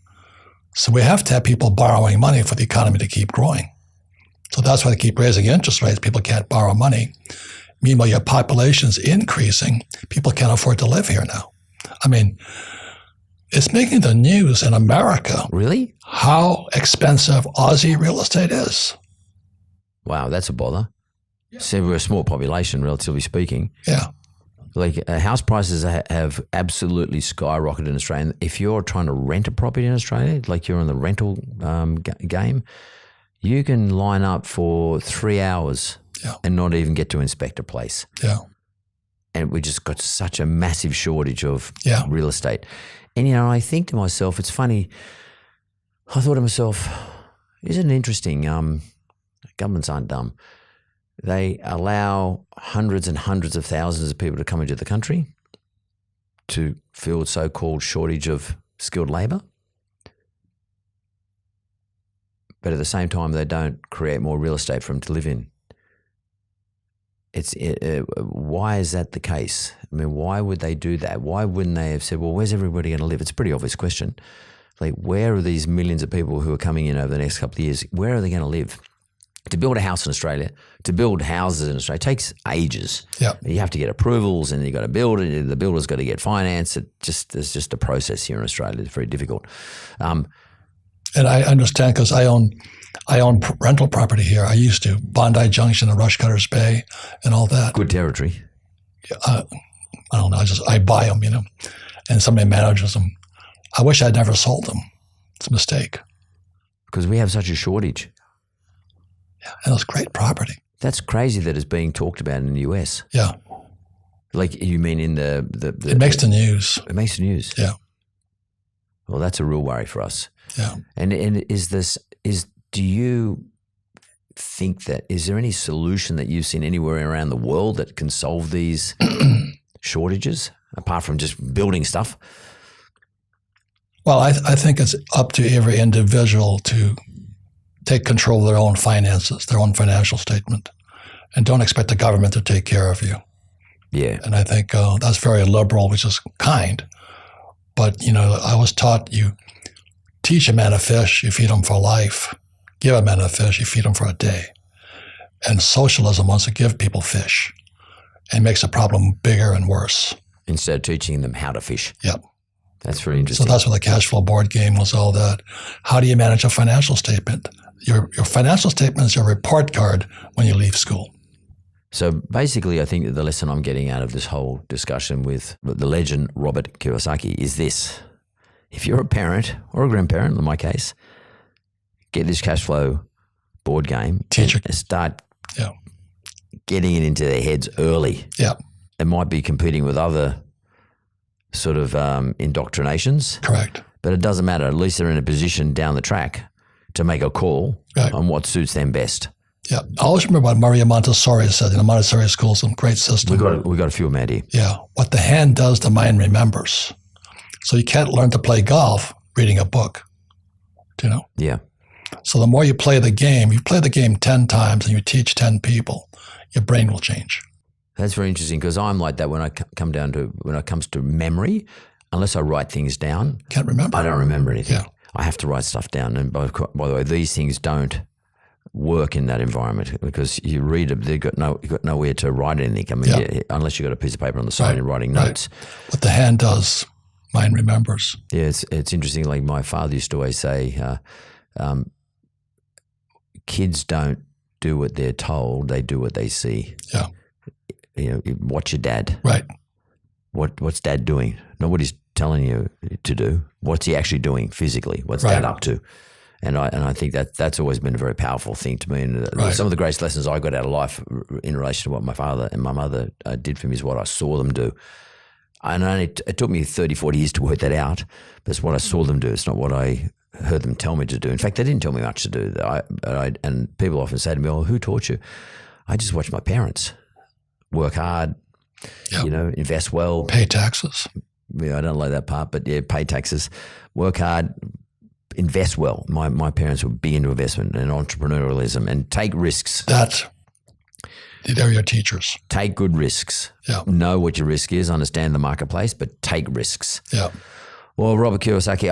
So we have to have people borrowing money for the economy to keep growing. So that's why they keep raising interest rates. People can't borrow money. Meanwhile, your population's increasing. People can't afford to live here now. I mean, it's making the news in America. Really? How expensive Aussie real estate is. Wow, that's a bother. Yeah. So we're a small population, relatively speaking. Yeah. Like house prices have absolutely skyrocketed in Australia. And if you're trying to rent a property in Australia, like you're in the rental game, you can line up for 3 hours and not even get to inspect a place. Yeah. And we just got such a massive shortage of real estate. And, I think to myself, it's funny. I thought to myself, isn't it interesting? Governments aren't dumb. They allow hundreds and hundreds of thousands of people to come into the country to fill so-called shortage of skilled labour. But at the same time, they don't create more real estate for them to live in. Why is that the case? I mean, why would they do that? Why wouldn't they have said, well, where's everybody going to live? It's a pretty obvious question. Like, where are these millions of people who are coming in over the next couple of years? Where are they going to live? To build a house in Australia, to build houses in Australia, takes ages. Yeah. You have to get approvals and you got to build it. The builder's got to get finance. There's just a process here in Australia. It's very difficult. And I understand because I own rental property here. I used to Bondi Junction and Rush Cutters Bay and all that. Good territory. I don't know. I buy them, and somebody manages them. I wish I'd never sold them. It's a mistake. Because we have such a shortage. Yeah, and it's great property. That's crazy that it's being talked about in the US. Yeah. Like you mean in the it makes the news. It makes the news. Yeah. Well, that's a real worry for us. Yeah. And do you think is there any solution that you've seen anywhere around the world that can solve these shortages apart from just building stuff? Well, I think it's up to every individual to take control of their own finances, their own financial statement, and don't expect the government to take care of you. Yeah. And I think that's very liberal, which is kind. But, I was taught you teach a man a fish, you feed him for life. Give a man a fish, you feed him for a day. And socialism wants to give people fish and makes the problem bigger and worse. Instead of teaching them how to fish. Yep. That's very interesting. So that's what the cash flow board game was all that. How do you manage a financial statement? Your financial statement is your report card when you leave school. So basically, I think that the lesson I'm getting out of this whole discussion with the legend Robert Kiyosaki is this. If you're a parent or a grandparent, in my case, get this cash flow board game Teacher. And start getting it into their heads early. Yeah. It might be competing with other sort of indoctrinations. Correct. But it doesn't matter. At least they're in a position down the track to make a call on what suits them best. Yeah. I always remember what Maria Montessori said. Montessori school is a great system. We got a few of them out here. Yeah. What the hand does, the mind remembers. So you can't learn to play golf reading a book. Do you know? Yeah. So the more you play the game 10 times and you teach 10 people, your brain will change. That's very interesting because I'm like that when it comes to memory, unless I write things down. Can't remember. I don't remember anything. Yeah. I have to write stuff down. And by the way, these things don't work in that environment because you read them, you've got nowhere to write anything. I mean, unless you've got a piece of paper on the side and you're writing notes. What the hand does, mind remembers. Yeah, it's interesting. Like my father used to always say, kids don't do what they're told, they do what they see. Yeah. Watch your dad. Right. What's dad doing? Not what he's telling you to do. What's he actually doing physically? What's dad up to? And I think that's always been a very powerful thing to me. And some of the greatest lessons I got out of life in relation to what my father and my mother did for me is what I saw them do. And it took me 30, 40 years to work that out, but it's what I saw them do. It's not what I heard them tell me to do. In fact, they didn't tell me much to do. And people often say to me, "Oh, who taught you?" I just watched my parents work hard, invest well. Pay taxes. Yeah, I don't like that part, but yeah, pay taxes, work hard, invest well. My parents were big into investment and entrepreneurialism and take risks. They're your teachers. Take good risks. Yeah. Know what your risk is, understand the marketplace, but take risks. Yeah. Well, Robert Kiyosaki,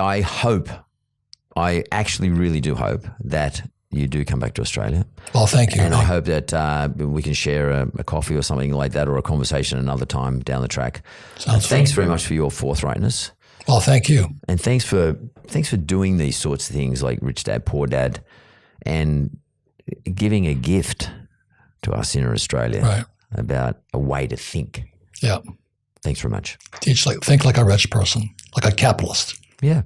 I actually really do hope that you do come back to Australia. Well, thank you. And I hope that we can share a coffee or something like that, or a conversation another time down the track. Thanks very much for your forthrightness. Well, thank you. And thanks for doing these sorts of things like Rich Dad, Poor Dad, and giving a gift to us in Australia about a way to think. Yeah. Thanks very much. Think like a rich person, like a capitalist. Yeah.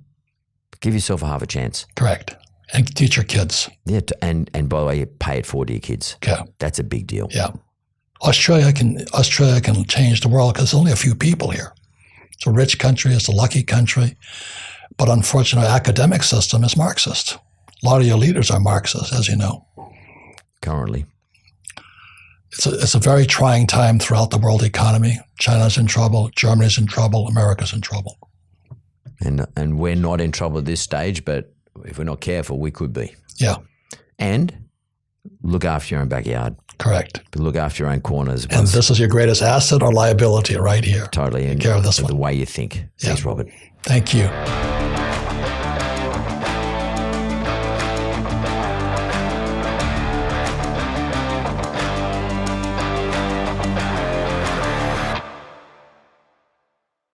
Give yourself a half a chance. Correct. And teach your kids. Yeah. And by the way, pay it forward to your kids. Yeah. That's a big deal. Yeah. Australia can change the world because there's only a few people here. It's a rich country. It's a lucky country. But unfortunately, our academic system is Marxist. A lot of your leaders are Marxists, as you know. Currently. It's a very trying time throughout the world economy. China's in trouble. Germany's in trouble. America's in trouble. And we're not in trouble at this stage, but if we're not careful, we could be. Yeah. And look after your own backyard. Correct. Look after your own corners. And this is your greatest asset or liability right here. Totally. And take care of this the one. way you think. Thanks, Robert. Thank you.